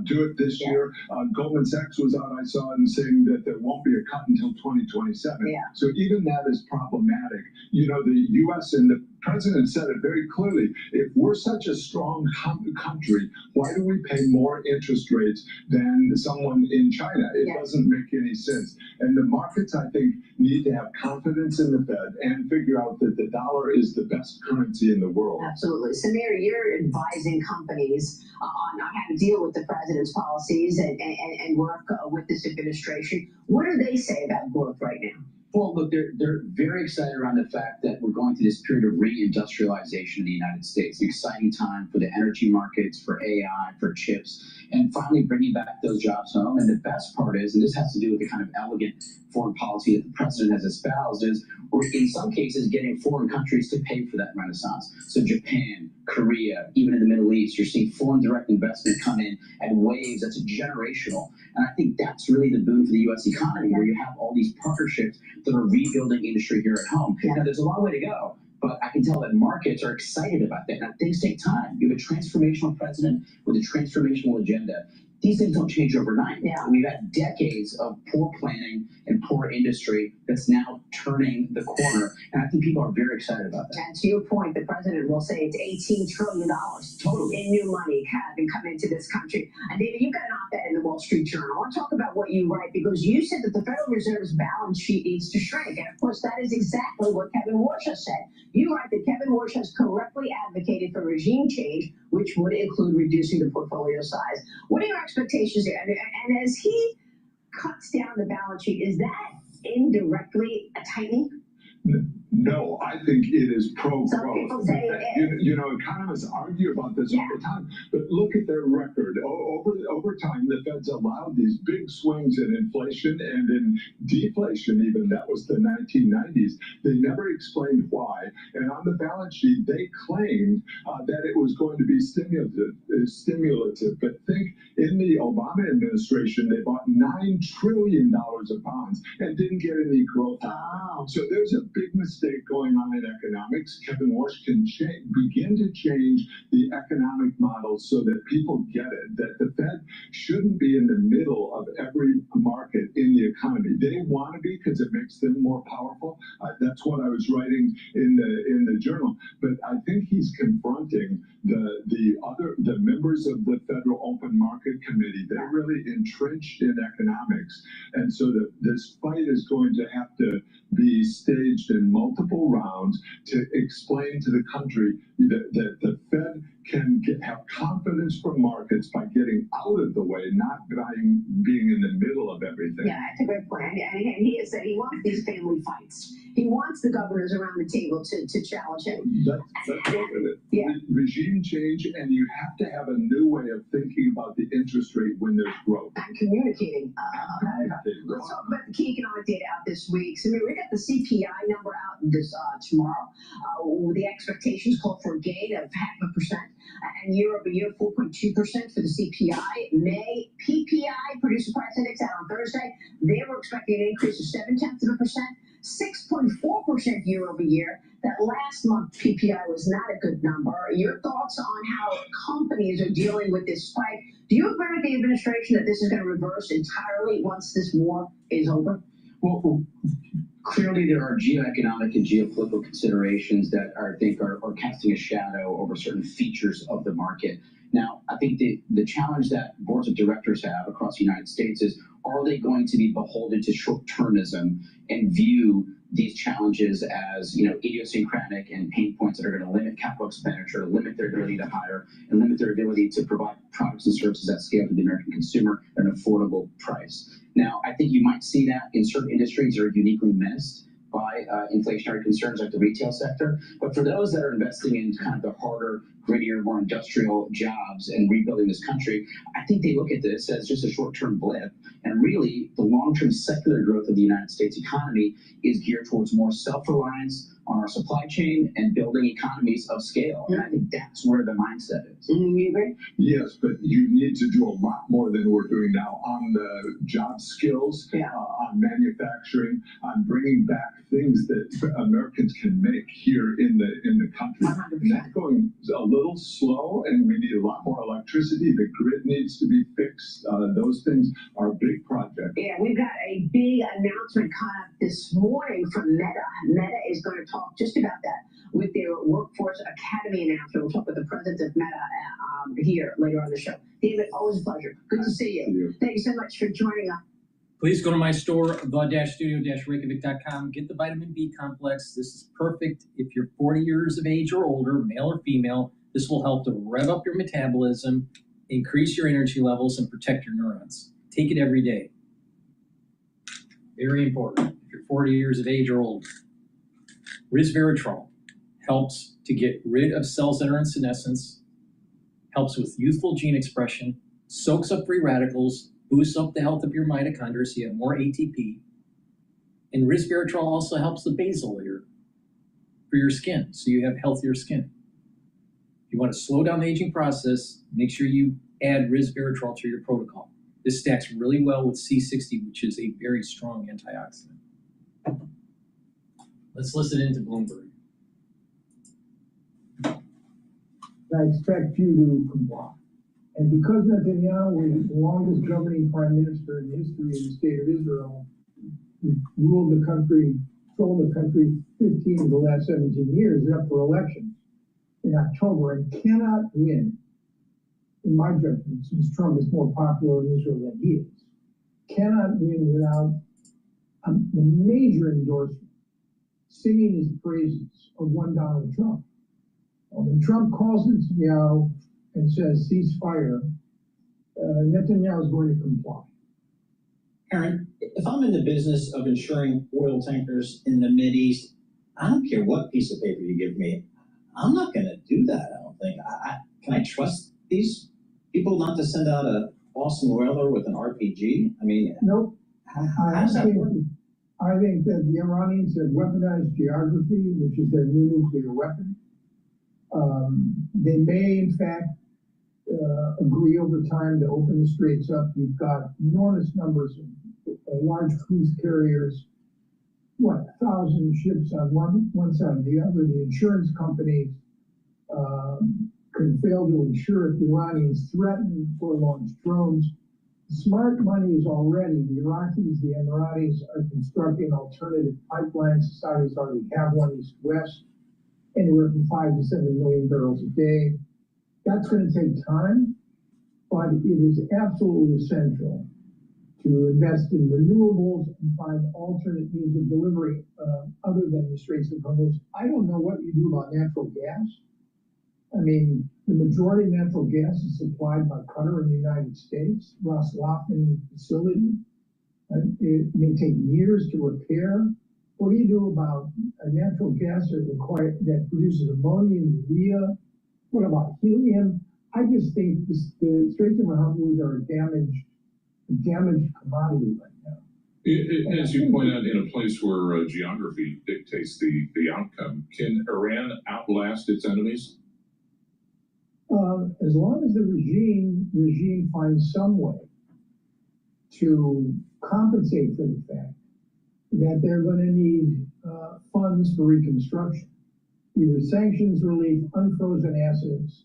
do it this year. Goldman Sachs was out, I saw, and saying that there won't be a cut until 2027. Yeah. So even that is problematic. The U.S. and the president said it very clearly. If we're such a strong country, why do we pay more interest rates than someone in China? It doesn't make any sense. And the markets, I think, need to have confidence in the Fed and figure out that the dollar is the best currency in the world. Absolutely. Samir, you're advising companies on how to deal with the president's policies and work with this administration. What do they say about growth right now? Well, look, they're very excited around the fact that we're going through this period of reindustrialization in the United States. An exciting time for the energy markets, for AI, for chips, and finally bringing back those jobs home. And the best part is, and this has to do with the kind of elegant foreign policy that the president has espoused, is we're in some cases getting foreign countries to pay for that renaissance. So Japan, Korea, even in the Middle East, you're seeing foreign direct investment come in and waves that's generational. And I think that's really the boon for the U.S. economy, where you have all these partnerships that are rebuilding industry here at home. Now, there's a long way to go, but I can tell that markets are excited about that. Now, things take time. You have a transformational president with a transformational agenda. these things don't change overnight. Yeah. We've had decades of poor planning and poor industry that's now turning the corner. And I think people are very excited about that. And to your point, the president will say it's $18 trillion in new money having come into this country. And David, you've got an op-ed in the Wall Street Journal. I want to talk about what you write, because you said that the Federal Reserve's balance sheet needs to shrink. And of course, that is exactly what Kevin Warsh has said. You write that Kevin Warsh has correctly advocated for regime change, which would include reducing the portfolio size. What are your expectations there? And as he cuts down the balance sheet, is that indirectly a tightening? No, I think it is pro-growth. Some people say it is. You know, economists argue about this all the time, but look at their record. Over time, the Fed's allowed these big swings in inflation and in deflation even. That was the 1990s. They never explained why. And on the balance sheet, they claimed that it was going to be stimulative. But think, in the Obama administration, they bought $9 trillion of bonds and didn't get any growth out of it. So there's a big mistake going on in economics. Kevin Warsh can begin to change the economic model so that people get it, that the Fed shouldn't be in the middle of every market in the economy. They want to be because it makes them more powerful. That's what I was writing in the journal. But I think he's confronting the members of the Federal Open Market Committee. They're really entrenched in economics. And so this fight is going to have to be staged in multiple rounds to explain to the country that the Fed can have confidence from markets by getting out of the way, not being in the middle of everything. Yeah, that's a great point. And he has said he wants these family fights. He wants the governors around the table to challenge him. That's it. Yeah. Regime change, and you have to have a new way of thinking about the interest rate when there's growth. And communicating. Let's talk about the key economic data out this week. So we got the CPI number out this tomorrow. The expectations called for a gain of 0.5%, and year over year 4.2% for the CPI. May PPI, Producer Price Index, out on Thursday. They were expecting an increase of 0.7%, 6.4% year over year. That last month PPI was not a good number. Your thoughts on how companies are dealing with this spike? Do you agree with the administration that this is going to reverse entirely once this war is over? Well, clearly there are geoeconomic and geopolitical considerations that I think are casting a shadow over certain features of the market. Now, I think the challenge that boards of directors have across the United States is, are they going to be beholden to short-termism and view these challenges as, idiosyncratic and pain points that are going to limit capital expenditure, limit their ability to hire, and limit their ability to provide products and services at scale to the American consumer at an affordable price? Now, I think you might see that in certain industries that are uniquely menaced by inflationary concerns like the retail sector. But for those that are investing in kind of the harder, grittier, more industrial jobs and rebuilding this country, I think they look at this as just a short-term blip. And really, the long-term secular growth of the United States economy is geared towards more self-reliance on our supply chain and building economies of scale. And I think that's where the mindset is. You agree? Yes, but you need to do a lot more than we're doing now on the job skills, on manufacturing, on bringing back things that Americans can make here in the country. 100%. And that's going a little slow, and we need a lot more electricity. The grid needs to be fixed. Those things are big projects. Yeah, we've got a big announcement coming up this morning from Meta. Meta is going to talk just about that with their Workforce Academy announcement. We'll talk with the president of Meta here later on the show. David, always a pleasure. Good to see you. Thank you so much for joining us. Please go to my store, the-studio-reykjavik.com. Get the vitamin B complex. This is perfect if you're 40 years of age or older, male or female. This will help to rev up your metabolism, increase your energy levels, and protect your neurons. Take it every day. Very important if you're 40 years of age or older. Resveratrol helps to get rid of cells that are in senescence, helps with youthful gene expression, soaks up free radicals, boosts up the health of your mitochondria so you have more ATP. And resveratrol also helps the basal layer for your skin so you have healthier skin. If you want to slow down the aging process, make sure you add resveratrol to your protocol. This stacks really well with C60, which is a very strong antioxidant. Let's listen into Bloomberg. I expect you to comply. And because Netanyahu is the longest governing prime minister in the history of the state of Israel, ruled the country, controlled the country 15 of the last 17 years, is up for elections in October and cannot win, in my judgment, since Trump is more popular in Israel than he is, cannot win without a major endorsement, singing his praises of one Donald Trump. When Trump calls Netanyahu and says ceasefire, Netanyahu is going to comply. Aaron, if I'm in the business of insuring oil tankers in the Mideast, I don't care what piece of paper you give me. I'm not going to do that, I don't think. Can I trust these people not to send out a Boston Whaler with an RPG? I mean, nope. How does that work? I think that the Iranians have weaponized geography, which is their new nuclear weapon. They may, in fact, agree over time to open the straits up. You've got enormous numbers of large cruise carriers, 1,000 ships on one side or the other. The insurance companies could fail to insure if the Iranians threaten or launch drones. Smart money is already, the Iraqis, the Emiratis are constructing alternative pipelines. The Saudis already have one east-west, anywhere from 5 to 7 million barrels a day. That's going to take time, but it is absolutely essential to invest in renewables and find alternate means of delivery other than the Straits of Hormuz. I don't know what you do about natural gas. I mean, the majority of natural gas is supplied by Qatar in the United States, Ras Laffan facility. It may take years to repair. What do you do about a natural gas that produces ammonia and urea? What about helium? I just think the Straits of Hormuz are a damaged commodity right now. As you point out, in a place where geography dictates the outcome, can Iran outlast its enemies? As long as the regime finds some way to compensate for the fact that they're going to need funds for reconstruction, either sanctions relief, unfrozen assets,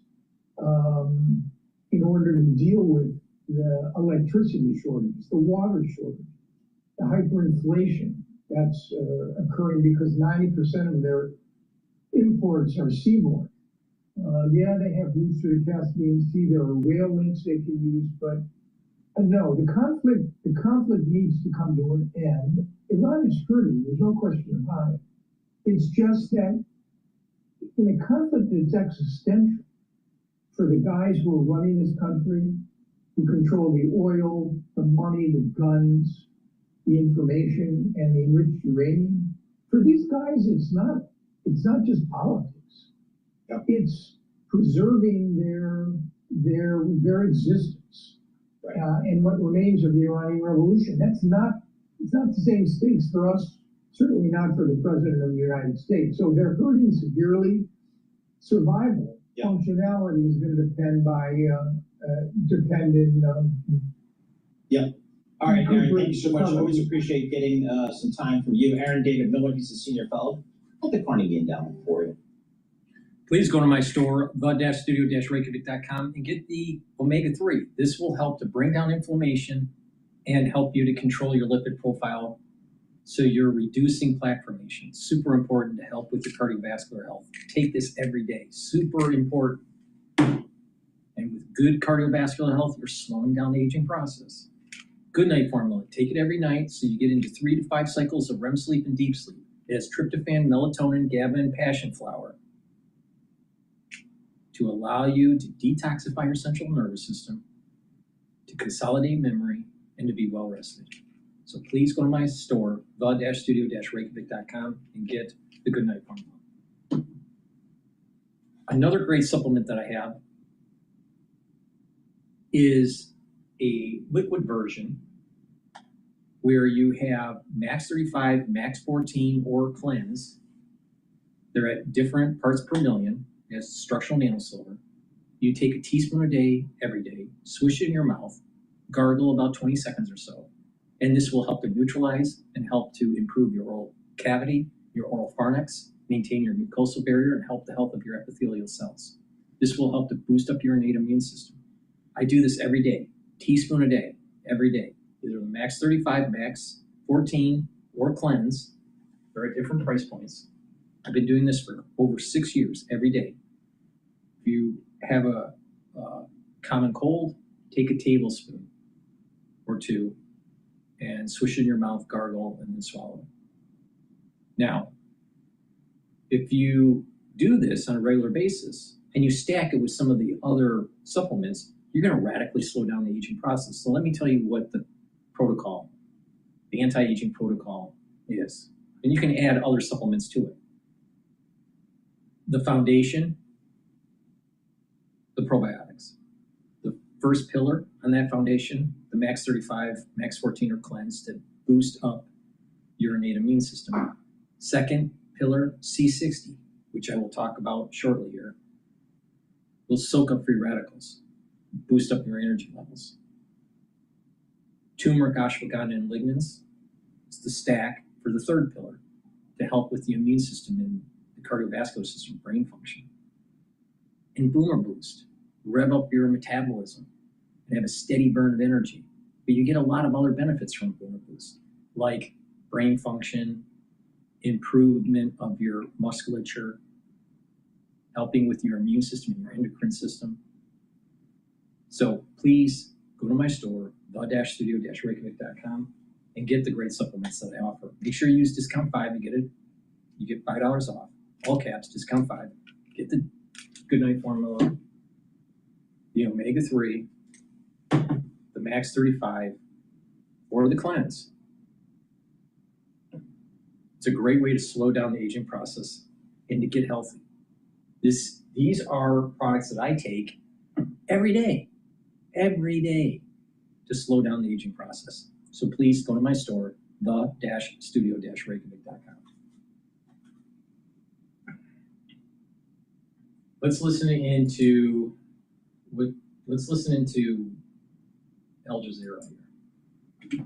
in order to deal with the electricity shortage, the water shortage, the hyperinflation that's occurring because 90% of their imports are seaborne. Yeah, they have routes to the Caspian Sea. There are rail links they can use, but no, the conflict needs to come to an end. Iran is hurting. There's no question about it. It's just that in a conflict that's existential for the guys who are running this country, who control the oil, the money, the guns, the information, and the enriched uranium, for these guys, it's not just politics. Yep. It's preserving their existence, right. And what remains of the Iranian Revolution. It's not the same stakes for us, certainly not for the President of the United States. So they're hurting severely. Survival, yep. Functionality is going to depend Yep. All right, Aaron, thank you so much. Always appreciate getting some time from you. Aaron David Miller, he's a senior fellow at the Carnegie Endowment for you. Please go to my store, the-studio-reykjavik.com, and get the omega-3. This will help to bring down inflammation and help you to control your lipid profile so you're reducing plaque formation. Super important to help with your cardiovascular health. Take this every day. Super important. And with good cardiovascular health, you're slowing down the aging process. Good night formula. Take it every night so you get into 3 to 5 cycles of REM sleep and deep sleep. It has tryptophan, melatonin, GABA, and passion flower to allow you to detoxify your central nervous system, to consolidate memory, and to be well rested. So please go to my store, the-studio-reykjavik.com, and get the Good Night Formula. Another great supplement that I have is a liquid version where you have Max 35, Max 14, or Cleanse. They're at different parts per million. It has structural nanosilver. You take a teaspoon a day, every day, swish it in your mouth, gargle about 20 seconds or so, and this will help to neutralize and help to improve your oral cavity, your oral pharynx, maintain your mucosal barrier, and help the health of your epithelial cells. This will help to boost up your innate immune system. I do this every day, teaspoon a day, every day. Either the max 35, max 14, or cleanse. They're at different price points. I've been doing this for over 6 years, every day. If you have a common cold, take a tablespoon or two and swish it in your mouth, gargle, and then swallow it. Now, if you do this on a regular basis and you stack it with some of the other supplements, you're going to radically slow down the aging process. So let me tell you what the protocol, the anti-aging protocol is. And you can add other supplements to it. The foundation, the probiotics. The first pillar on that foundation, the max 35, max 14 or cleanse to boost up your innate immune system. Second pillar, C60, which I will talk about shortly here, will soak up free radicals, boost up your energy levels. Turmeric, ashwagandha, and lignans is the stack for the third pillar to help with the immune system and the cardiovascular system, brain function. And Boomer Boost, rev up your metabolism and have a steady burn of energy. But you get a lot of other benefits from Boomer Boost, like brain function, improvement of your musculature, helping with your immune system and your endocrine system. So please go to my store, the-studio-reykjavik.com, and get the great supplements that I offer. Make sure you use discount 5 to get it. You get $5 off. All caps, discount 5. Get the Goodnight Formula, the omega-3, the max 35, or the cleanse. It's a great way to slow down the aging process and to get healthy. These are products that I take every day to slow down the aging process. So please go to my store, the-studio-reykjavik.com. Let's listen into Al Jazeera here.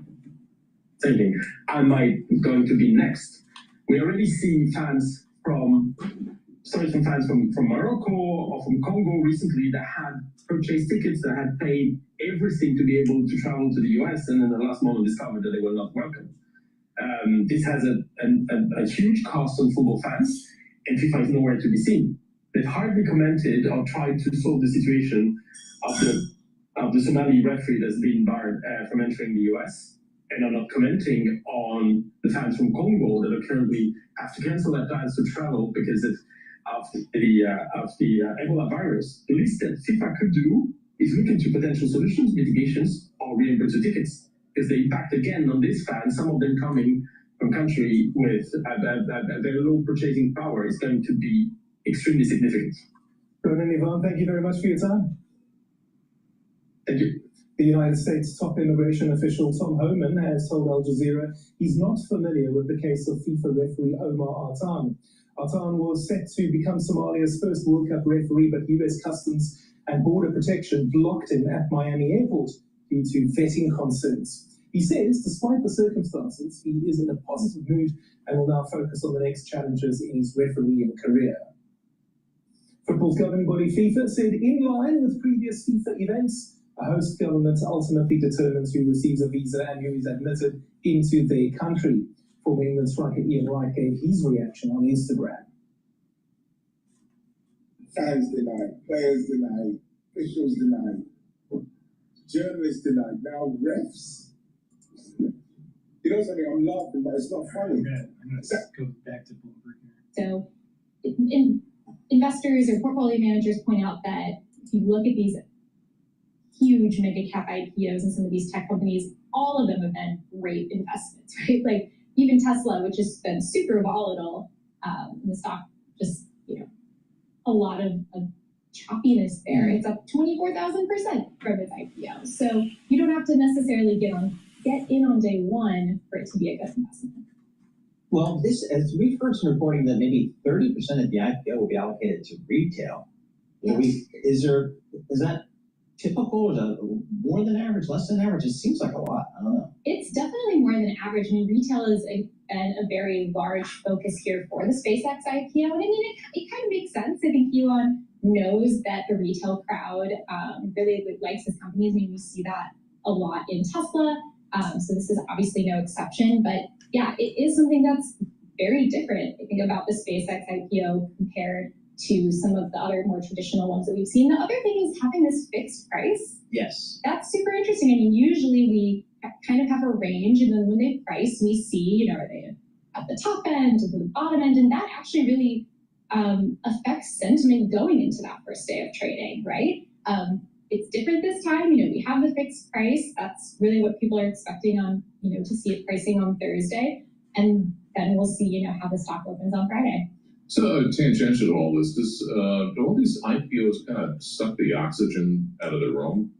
Thinking, am I going to be next? We already see fans from Morocco or from Congo recently that had purchased tickets, that had paid everything to be able to travel to the US, and in the last moment discovered that they were not welcome. This has a huge cost on football fans, and FIFA is nowhere to be seen. They've hardly commented or tried to solve the situation of the Somali referee that's been barred from entering the US, and are not commenting on the fans from Congo that are currently have to cancel their plans to travel because of the Ebola virus. The least that FIFA could do is look into potential solutions, mitigations, or reimburse the tickets, because the impact again on these fans, some of them coming from country with a very low purchasing power, is going to be extremely significant. Ronan Yvonne, thank you very much for your time. Thank you. The United States top immigration official Tom Homan has told Al Jazeera he's not familiar with the case of FIFA referee Omar Artan. Artan was set to become Somalia's first World Cup referee, but US Customs and Border Protection blocked him at Miami Airport due to vetting concerns. He says, despite the circumstances, he is in a positive mood and will now focus on the next challenges in his refereeing career. Football's governing body FIFA said, in line with previous FIFA events, a host government ultimately determines who receives a visa and who is admitted into their country. Former England striker Ian Wright gave his reaction on Instagram. Fans denied, players denied, officials denied, journalists denied, now refs. You know something, I'm laughing, but it's not funny. I'm going to go back to Bloomberg So here. investors or portfolio managers point out that if you look at these huge mega cap IPOs and some of these tech companies, all of them have been great investments, right? Like even Tesla, which has been super volatile, the stock just, a lot of choppiness there. It's up 24,000% from its IPO. So you don't have to necessarily get in on day one for it to be a good investment. Well, as we've heard some reporting that maybe 30% of the IPO will be allocated to retail. Yes. Is that typical? Is that more than average, less than average? It seems like a lot. I don't know. It's definitely more than average. I mean, retail is a very large focus here for the SpaceX IPO. And I mean, it kind of makes sense. I think Elon knows that the retail crowd really likes his companies. I mean, we see that a lot in Tesla. So this is obviously no exception. But yeah, it is something that's very different, I think, about the SpaceX IPO compared to some of the other more traditional ones that we've seen. The other thing is having this fixed price. Yes. That's super interesting. I mean, usually we kind of have a range, and then when they price, we see, you know, are they at the top end, or the bottom end, and that actually really affects sentiment going into that first day of trading, right? It's different this time. You know, we have the fixed price. That's really what people are expecting on, you know, to see it pricing on Thursday, and then we'll see, you know, how the stock opens on Friday. So tangential to all this, do all these IPOs kind of suck the oxygen out of the room?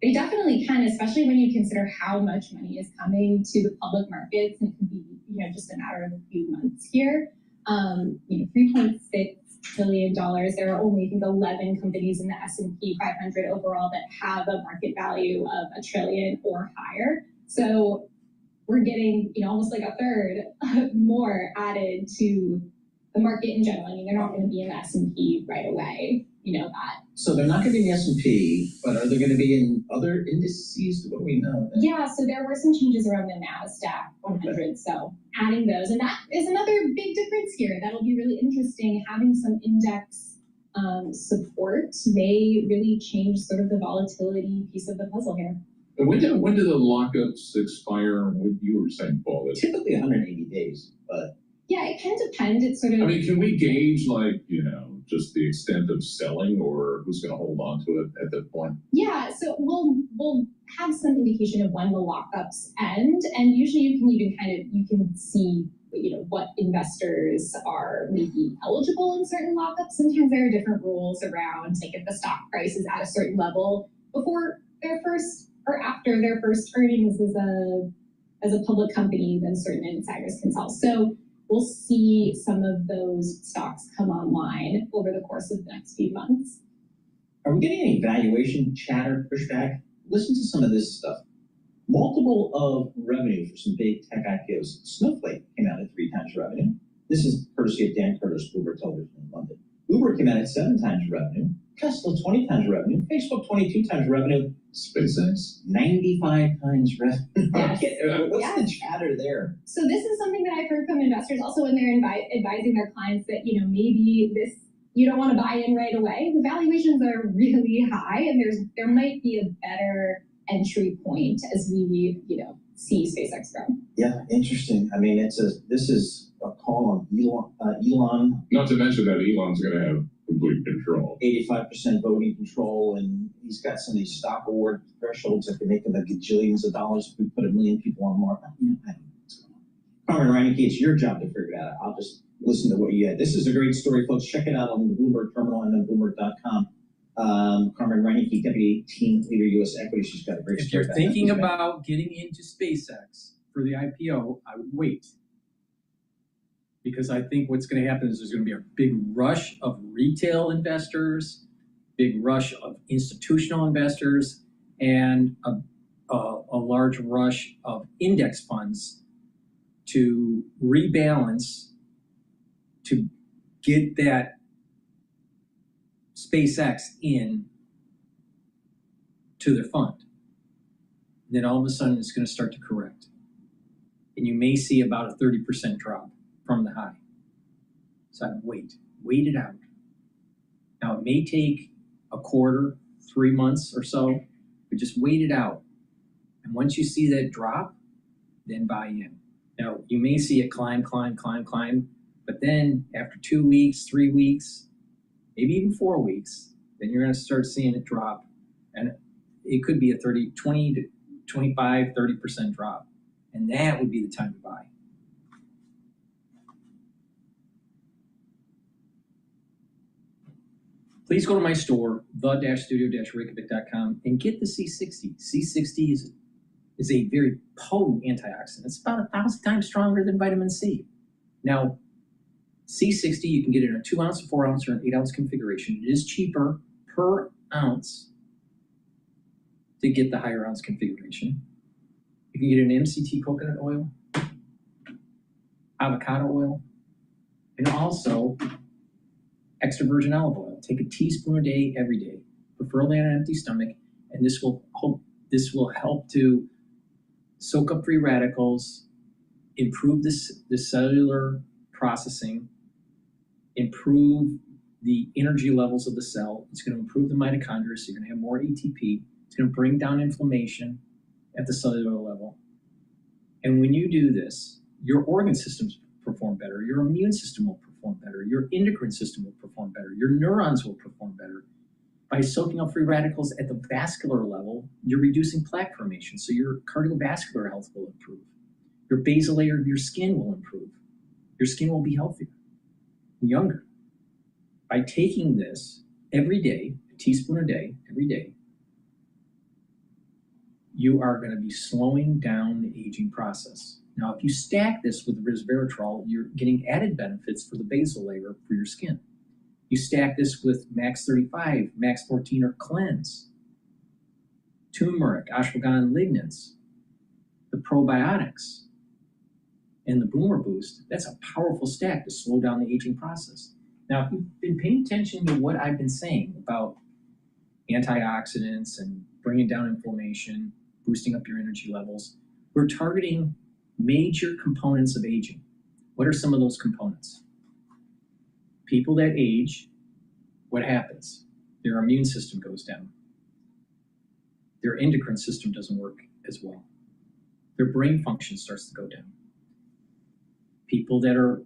They definitely can, especially when you consider how much money is coming to the public markets, and it can be, you know, just a matter of a few months here. You know, $3.6 billion. There are only, I think, 11 companies in the S&P 500 overall that have a market value of $1 trillion or higher. So we're getting, you know, almost like a third more added to the market in general. I mean, they're not going to be in the S&P right away. You know that. So they're not going to be in the S&P, but are they going to be in other indices? What do we know? Yeah, so there were some changes around the NASDAQ 100, okay. So adding those, and that is another big difference here. That'll be really interesting. Having some index support may really change sort of the volatility piece of the puzzle here. And when do the lockups expire? What you were saying, Paul? Typically 180 days, but yeah, it can depend. It's sort of. I mean, can we gauge, like, you know, just the extent of selling, or who's going to hold on to it at that point? Yeah, so we'll have some indication of when the lockups end, and usually you can even you can see, you know, what investors are maybe eligible in certain lockups. Sometimes there are different rules around, like, if the stock price is at a certain level before their first or after their first earnings as a public company, then certain insiders can sell. So we'll see some of those stocks come online over the course of the next few months. Are we getting any valuation chatter pushback? Listen to some of this stuff. Multiple of revenue for some big tech IPOs. Snowflake came out at 3 times revenue. This is courtesy of Dan Curtis, Bloomberg Television in London. Uber came out at 7 times revenue. Tesla 20 times revenue. Facebook 22 times revenue. SpaceX 95 times revenue. Yes. What's the chatter there? So this is something that I've heard from investors also when they're advising their clients that, you know, maybe you don't want to buy in right away. The valuations are really high, and there might be a better entry point as we, you know, see SpaceX grow. Yeah, interesting. I mean, this is a call on Elon. Not to mention that Elon's going to have complete control. 85% voting control, and he's got some of these stock award thresholds that can make him a gajillions of dollars if we put 1 million people on Mars. I don't know what's going on. Carmen Reineke, it's your job to figure it out. I'll just listen to what you had. This is a great story, folks. Check it out on the Bloomberg Terminal and on Bloomberg.com. Carmen Reineke, Deputy Team Leader, U.S. Equity. She's got a great story. If you're thinking about getting into SpaceX for the IPO, I would wait. Because I think what's going to happen is there's going to be a big rush of retail investors, big rush of institutional investors, and a large rush of index funds to rebalance to get that SpaceX in to their fund. And then all of a sudden it's going to start to correct. And you may see about a 30% drop from the high. So I'd wait it out. Now it may take a quarter, 3 months or so, but just wait it out. And once you see that drop, then buy in. Now you may see it climb, but then after 2 weeks, 3 weeks, maybe even 4 weeks, then you're going to start seeing it drop. And it could be a 20 to 25, 30% drop. And that would be the time to buy. Please go to my store, the-studio-reykjavik.com, and get the C60. C60 is a very potent antioxidant. It's about 1,000 times stronger than vitamin C. Now, C60, you can get it in a 2 ounce, a 4 ounce, or an 8 ounce configuration. It is cheaper per ounce to get the higher ounce configuration. You can get an MCT coconut oil, avocado oil, and also extra virgin olive oil. Take a teaspoon a day every day, preferably on an empty stomach, and this will help to soak up free radicals, improve the cellular processing, improve the energy levels of the cell. It's going to improve the mitochondria, so you're going to have more ATP. It's going to bring down inflammation at the cellular level. And when you do this, your organ systems perform better, your immune system will perform better, your endocrine system will perform better, your neurons will perform better. By soaking up free radicals at the vascular level, you're reducing plaque formation, so your cardiovascular health will improve. Your basal layer of your skin will improve. Your skin will be healthier and younger. By taking this every day, a teaspoon a day, every day, you are going to be slowing down the aging process. Now, if you stack this with resveratrol, you're getting added benefits for the basal layer for your skin. You stack this with Max 35, Max 14, or Cleanse, turmeric, ashwagandha lignans, the probiotics, and the Boomer Boost. That's a powerful stack to slow down the aging process. Now, if you've been paying attention to what I've been saying about antioxidants and bringing down inflammation, boosting up your energy levels, we're targeting major components of aging. What are some of those components? People that age, what happens? Their immune system goes down. Their endocrine system doesn't work as well. Their brain function starts to go down. People that are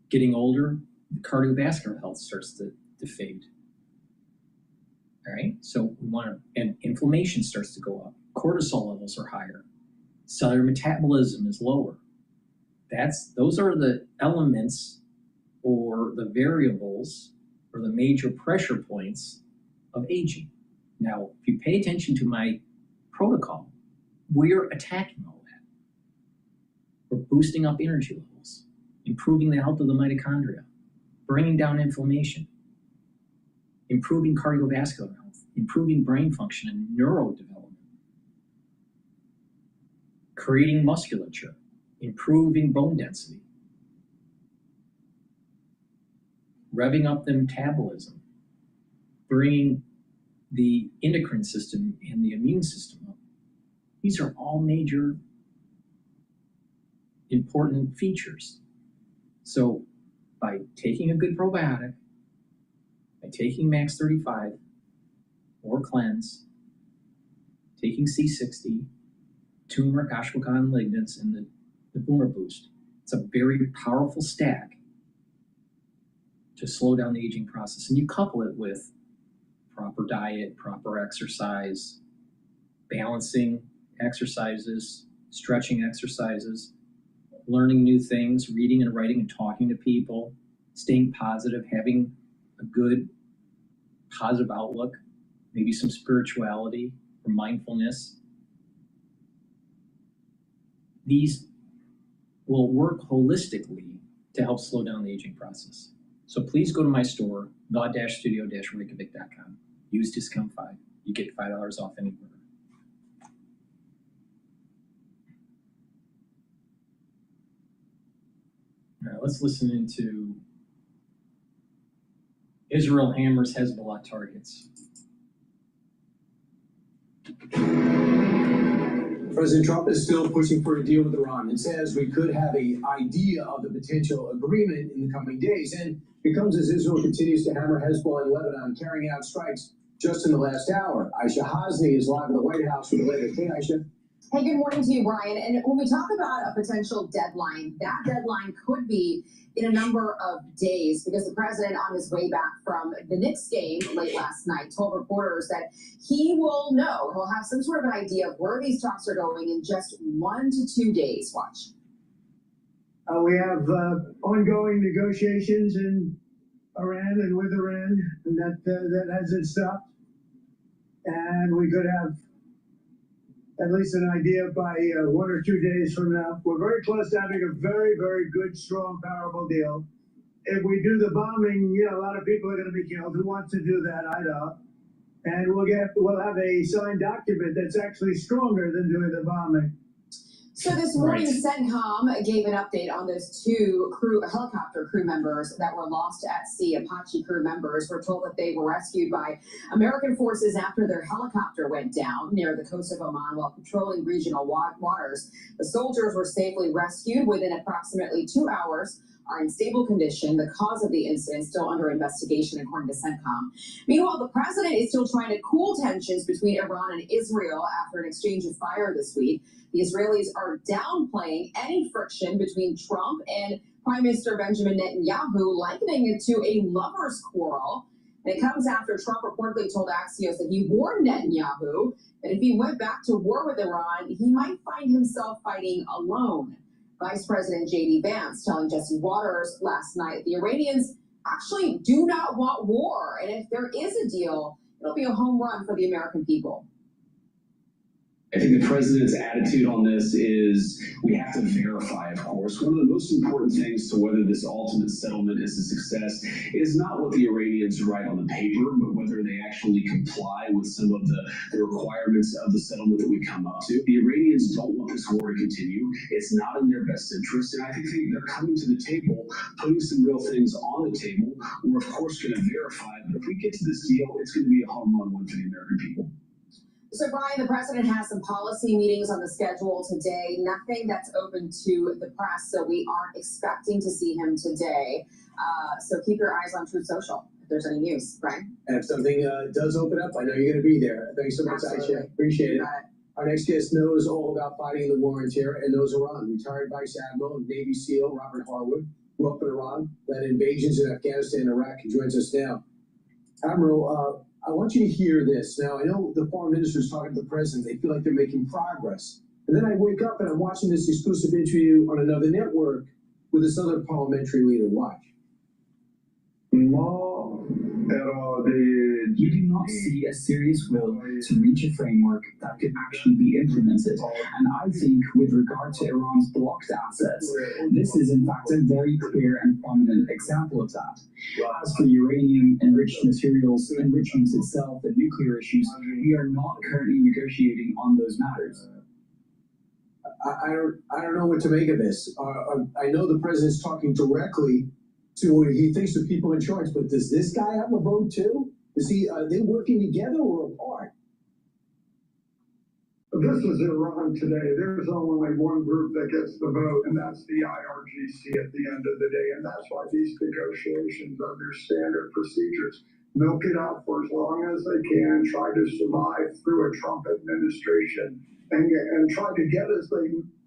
getting older, the cardiovascular health starts to fade. All right, so we want to, and inflammation starts to go up. Cortisol levels are higher. Cellular metabolism is lower. Those are the elements or the variables or the major pressure points of aging. Now, if you pay attention to my protocol, we're attacking all that. We're boosting up energy levels, improving the health of the mitochondria, bringing down inflammation, improving cardiovascular health, improving brain function and neurodevelopment, creating musculature, improving bone density, revving up the metabolism, bringing the endocrine system and the immune system up. These are all major important features. So by taking a good probiotic, by taking Max 35 or Cleanse, taking C60, turmeric, ashwagandha lignans, and the Boomer Boost, it's a very powerful stack to slow down the aging process. And you couple it with proper diet, proper exercise, balancing exercises, stretching exercises, learning new things, reading and writing and talking to people, staying positive, having a good positive outlook, maybe some spirituality or mindfulness. These will work holistically to help slow down the aging process. So please go to my store, the-studio-reykjavik.com. Use discount 5. You get $5 off any order. All right, let's listen into Israel hammers Hezbollah targets. President Trump is still pushing for a deal with Iran and says we could have an idea of the potential agreement in the coming days. And it comes as Israel continues to hammer Hezbollah in Lebanon, carrying out strikes just in the last hour. Aisha Hasni is live in the White House with the latest. Hey, Aisha. Hey, good morning to you, Brian. And when we talk about a potential deadline, that deadline could be in a number of days because the president, on his way back from the Knicks game late last night, told reporters that he will know, he'll have some sort of an idea of where these talks are going in just 1 to 2 days. Watch. We have ongoing negotiations in Iran and with Iran, and that hasn't stopped. And we could have at least an idea by 1 or 2 days from now. We're very close to having a very, very good, strong, powerful deal. If we do the bombing, a lot of people are going to be killed. Who wants to do that? I don't. And we'll have a signed document that's actually stronger than doing the bombing. So this morning, CENTCOM gave an update on those two helicopter crew members that were lost at sea. Apache crew members were told that they were rescued by American forces after their helicopter went down near the coast of Oman while patrolling regional waters. The soldiers were safely rescued within approximately 2 hours, are in stable condition. The cause of the incident is still under investigation, according to CENTCOM. Meanwhile, the president is still trying to cool tensions between Iran and Israel after an exchange of fire this week. The Israelis are downplaying any friction between Trump and Prime Minister Benjamin Netanyahu, likening it to a lover's quarrel. And it comes after Trump reportedly told Axios that he warned Netanyahu that if he went back to war with Iran, he might find himself fighting alone. Vice President J.D. Vance telling Jesse Waters last night the Iranians actually do not want war, and if there is a deal, it'll be a home run for the American people. I think the president's attitude on this is we have to verify, of course. One of the most important things to whether this ultimate settlement is a success is not what the Iranians write on the paper, but whether they actually comply with some of the requirements of the settlement that we come up to. The Iranians don't want this war to continue. It's not in their best interest. And I think they're coming to the table, putting some real things on the table. We're, of course, going to verify. But if we get to this deal, it's going to be a home run one for the American people. So, Brian, the president has some policy meetings on the schedule today. Nothing that's open to the press, so we aren't expecting to see him today. So keep your eyes on Truth Social if there's any news. Brian? And if something does open up, I know you're going to be there. Thanks so much, Aisha. Appreciate it. Our next guest knows all about fighting the war in terror and knows Iran. Retired Vice Admiral and Navy SEAL Robert Harwood grew up in Iran, led invasions in Afghanistan and Iraq, and joins us now. Admiral, I want you to hear this. Now, I know the foreign minister is talking to the president. They feel like they're making progress. And then I wake up and I'm watching this exclusive interview on another network with this other parliamentary leader. Watch. You do not see a serious will to reach a framework that could actually be implemented. And I think with regard to Iran's blocked assets, this is in fact a very clear and prominent example of that. As for uranium-enriched materials, enrichment itself, and nuclear issues, we are not currently negotiating on those matters. I don't know what to make of this. I know the president's talking directly to he thinks the people in charge, but does this guy have a vote too? Are they working together or apart? This is Iran today. There's only one group that gets the vote, and that's the IRGC at the end of the day. And that's why these negotiations are their standard procedures. Milk it out for as long as they can, try to survive through a Trump administration, and try to get as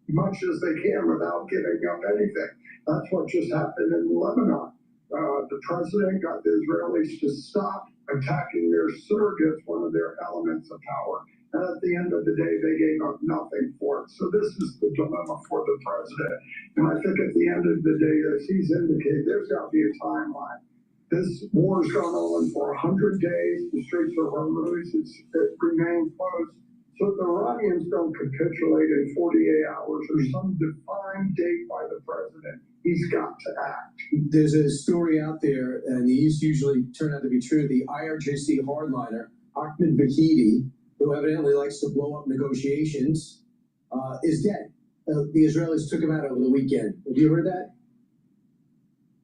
much as they can without giving up anything. That's what just happened in Lebanon. The president got the Israelis to stop attacking their surrogates, one of their elements of power. And at the end of the day, they gave up nothing for it. So this is the dilemma for the president. And I think at the end of the day, as he's indicated, there's got to be a timeline. This war's gone on for 100 days. The Straits of Hormuz, it remained closed. So if the Iranians don't capitulate in 48 hours or some defined date by the president, he's got to act. There's a story out there, and these usually turn out to be true. The IRGC hardliner, Ahmed Vahidi, who evidently likes to blow up negotiations, is dead. The Israelis took him out over the weekend. Have you heard that?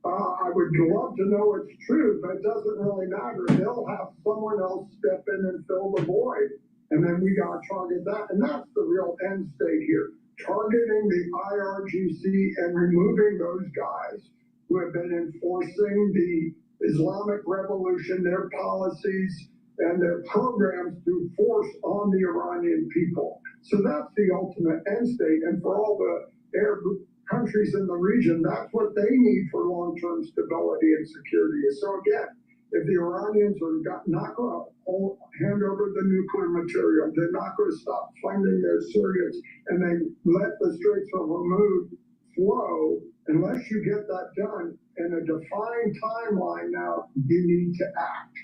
I would love to know it's true, but it doesn't really matter. They'll have someone else step in and fill the void. And then we got to target that. And that's the real end state here. Targeting the IRGC and removing those guys who have been enforcing the Islamic Revolution, their policies, and their programs to force on the Iranian people. So that's the ultimate end state. And for all the Arab countries in the region, that's what they need for long-term stability and security. So again, if the Iranians are not going to hand over the nuclear material, they're not going to stop funding their surrogates, and they let the Straits of Hormuz flow, unless you get that done in a defined timeline now, you need to act.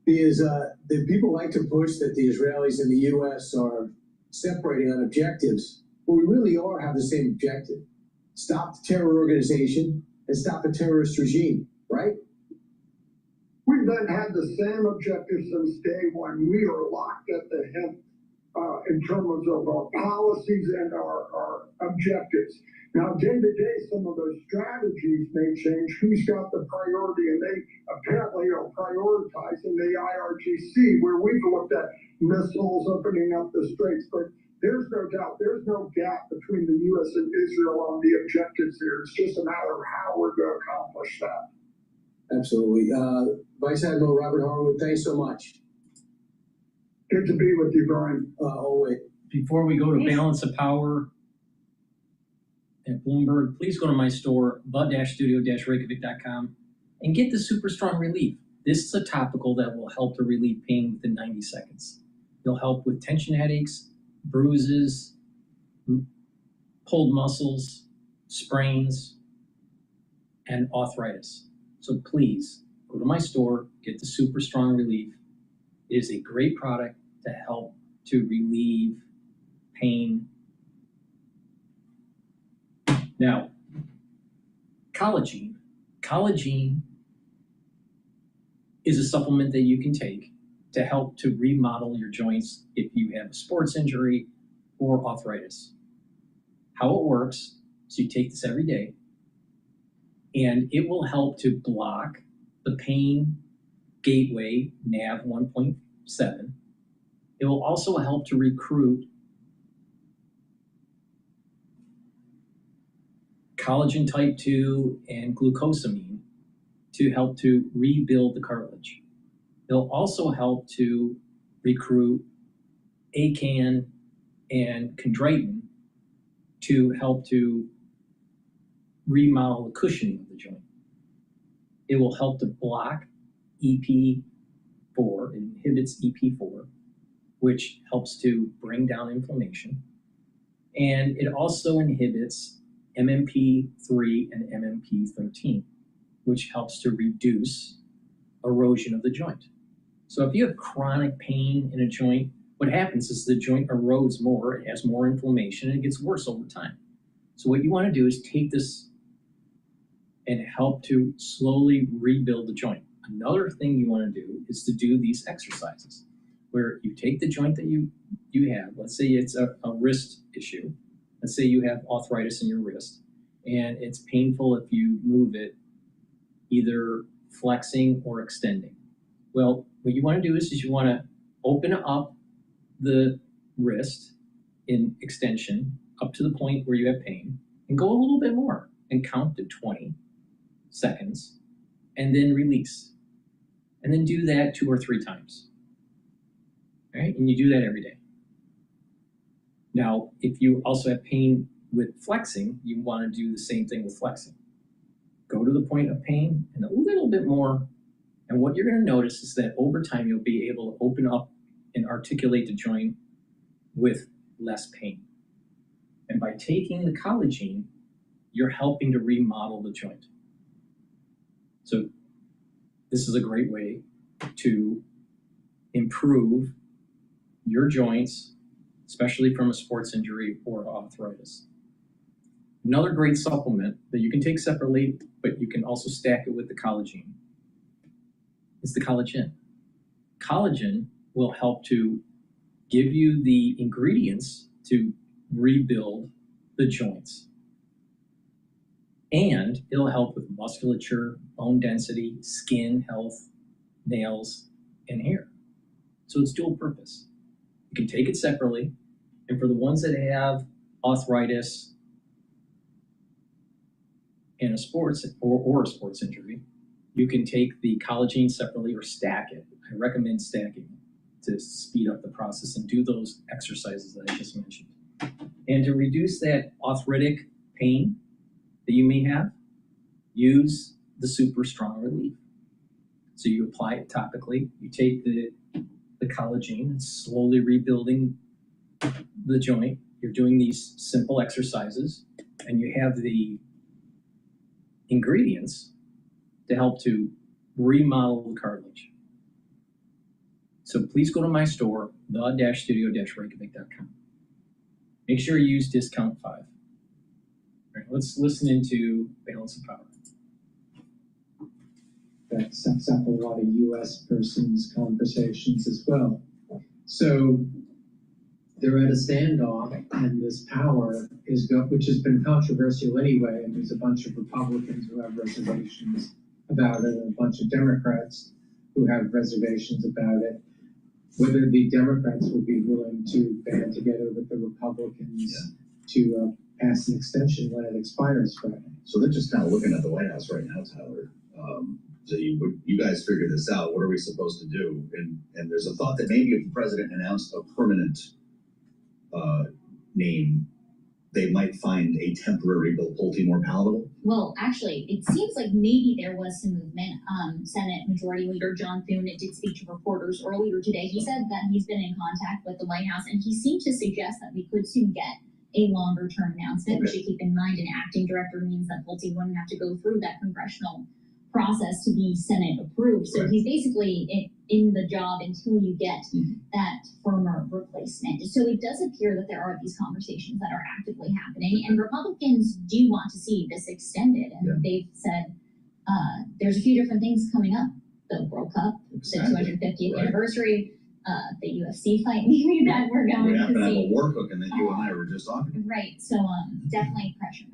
The people like to push that the Israelis and the U.S. are separating on objectives, but we really have the same objective. Stop the terror organization and stop a terrorist regime, right? We've been had the same objective since day one. We are locked at the hip in terms of our policies and our objectives. Now, day to day, some of those strategies may change. Who's got the priority? And they apparently are prioritizing the IRGC, where we've looked at missiles opening up the straits. But there's no doubt, there's no gap between the U.S. and Israel on the objectives here. It's just a matter of how we're going to accomplish that. Absolutely. Vice Admiral Robert Harwood, thanks so much. Good to be with you, Brian. Always. Before we go to Balance of Power at Bloomberg, please go to my store, the-studio-reykjavik.com, and get the Super Strong Relief. This is a topical that will help to relieve pain within 90 seconds. It'll help with tension headaches, bruises, pulled muscles, sprains, and arthritis. So please go to my store, get the Super Strong Relief. It is a great product to help to relieve pain. Now, collagen. Collagen is a supplement that you can take to help to remodel your joints if you have a sports injury or arthritis. How it works is you take this every day, and it will help to block the pain gateway, NAV 1.7. It will also help to recruit collagen type 2 and glucosamine to help to rebuild the cartilage. It'll also help to recruit ACAN and chondroitin to help to remodel the cushioning of the joint. It will help to block EP4, it inhibits EP4, which helps to bring down inflammation. And it also inhibits MMP3 and MMP13, which helps to reduce erosion of the joint. So if you have chronic pain in a joint, what happens is the joint erodes more, it has more inflammation, and it gets worse over time. So what you want to do is take this and help to slowly rebuild the joint. Another thing you want to do is to do these exercises where you take the joint that you have, let's say it's a wrist issue, let's say you have arthritis in your wrist, and it's painful if you move it, either flexing or extending. Well, what you want to do is you want to open up the wrist in extension up to the point where you have pain, and go a little bit more and count to 20 seconds, and then release. And then do that 2 or 3 times. All right, and you do that every day. Now, if you also have pain with flexing, you want to do the same thing with flexing. Go to the point of pain and a little bit more. And what you're going to notice is that over time, you'll be able to open up and articulate the joint with less pain. And by taking the collagen, you're helping to remodel the joint. So this is a great way to improve your joints, especially from a sports injury or arthritis. Another great supplement that you can take separately, but you can also stack it with the collagen, is the collagen. Collagen will help to give you the ingredients to rebuild the joints. And it'll help with musculature, bone density, skin health, nails, and hair. So it's dual purpose. You can take it separately. And for the ones that have arthritis and a sports or a sports injury, you can take the collagen separately or stack it. I recommend stacking to speed up the process and do those exercises that I just mentioned. And to reduce that arthritic pain that you may have, use the Super Strong Relief. So you apply it topically, you take the collagen, it's slowly rebuilding the joint. You're doing these simple exercises, and you have the ingredients to help to remodel the cartilage. So please go to my store, the-studio-reykjavik.com. Make sure you use discount 5. All right, let's listen into Balance of Power. that sucks up a lot of U.S. persons' conversations as well. So they're at a standoff, and this power which has been controversial anyway, and there's a bunch of Republicans who have reservations about it, and a bunch of Democrats who have reservations about it. Whether the Democrats will be willing to band together with the Republicans to pass an extension when it expires Friday. So they're just kind of looking at the White House right now, Tyler. So you guys figure this out. What are we supposed to do? And there's a thought that maybe if the president announced a permanent name, they might find a temporary Bill Pulte more palatable. Well, actually, it seems like maybe there was some movement. Senate Majority Leader John Thune did speak to reporters earlier today. He said that he's been in contact with the White House, and he seemed to suggest that we could soon get a longer-term announcement. Okay. We should keep in mind an acting director means that Pulte wouldn't have to go through that congressional process to be Senate approved. So he's basically in the job until you get that firmer replacement. So it does appear that there are these conversations that are actively happening, and Republicans do want to see this extended. And they've said there's a few different things coming up: the World Cup, the 250th anniversary, the UFC fight maybe that we're going to see. Have a war hook, and then you and I were just talking. Right. So definitely pressure.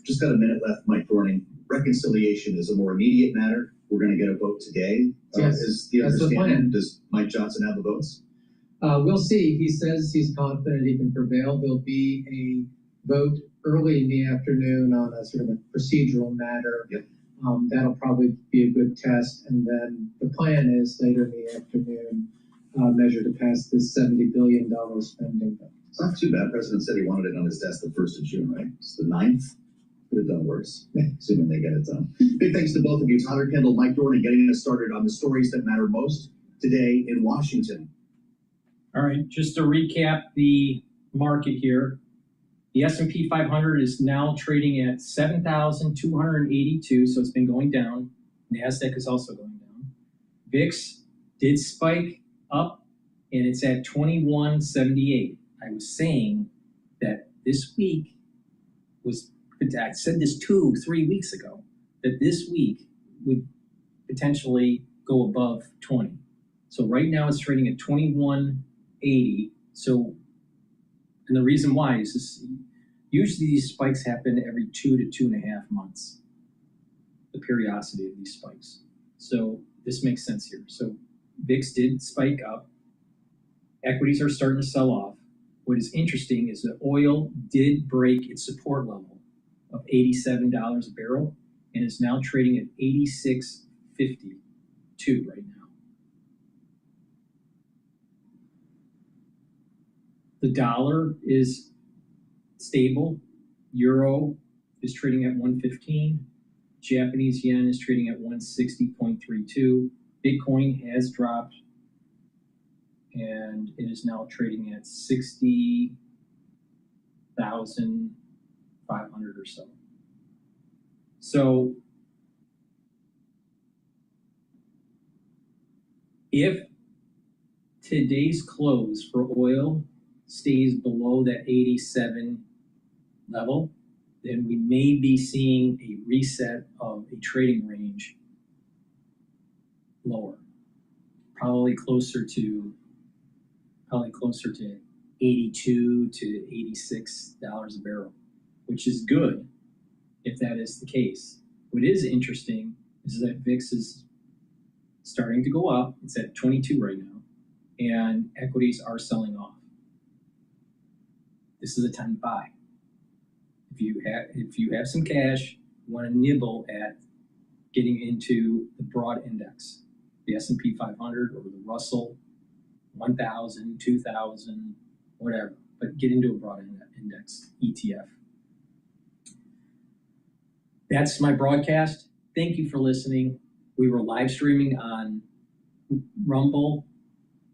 Just got a minute left, Mike Thorning. Reconciliation is a more immediate matter. We're going to get a vote today. Yes, is the that's the understanding? plan. Does Mike Johnson have the votes? We'll see. He says he's confident he can prevail. There'll be a vote early in the afternoon on a sort of a procedural matter. Yep. That'll probably be a good test. And then the plan is later in the afternoon, measure to pass this $70 billion spending bill. It's not too bad. The president said he wanted it on his desk the 1st of June, right? It's the 9th. Could have done worse, assuming they get it done. Big thanks to both of you, Tyler Kendall, Mike Thorning, getting us started on the stories that matter most today in Washington. All right, just to recap the market here, the S&P 500 is now trading at 7,282, so it's been going down. NASDAQ is also going down. VIX did spike up, and it's at 2178. I was saying that this week was, I said this 2-3 weeks ago, that this week would potentially go above 20. So right now it's trading at 2180. So, and the reason why is this, usually these spikes happen every 2 to 2.5 months, the periodicity of these spikes. So this makes sense here. So VIX did spike up. Equities are starting to sell off. What is interesting is that oil did break its support level of $87 a barrel and is now trading at $86.52 right now. The dollar is stable. Euro is trading at 115. Japanese yen is trading at 160.32. Bitcoin has dropped and it is now trading at 60,500 or so. So if today's close for oil stays below that 87 level, then we may be seeing a reset of a trading range lower, probably closer to 82 to $86 a barrel, which is good if that is the case. What is interesting is that VIX is starting to go up. It's at 22 right now, and equities are selling off. This is a time to buy. If you have some cash, you want to nibble at getting into the broad index, the S&P 500 or the Russell 1,000, 2,000, whatever, but get into a broad index ETF. That's my broadcast. Thank you for listening. We were live streaming on Rumble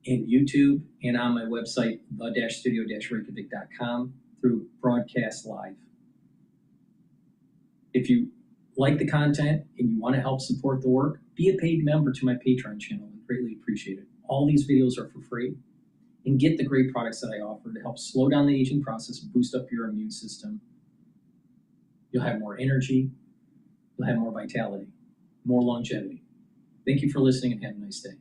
and YouTube and on my website, the-studio-reykjavik.com through Broadcast Live. If you like the content and you want to help support the work, be a paid member to my Patreon channel. I greatly appreciate it. All these videos are for free, and get the great products that I offer to help slow down the aging process and boost up your immune system. You'll have more energy, you'll have more vitality, more longevity. Thank you for listening and have a nice day.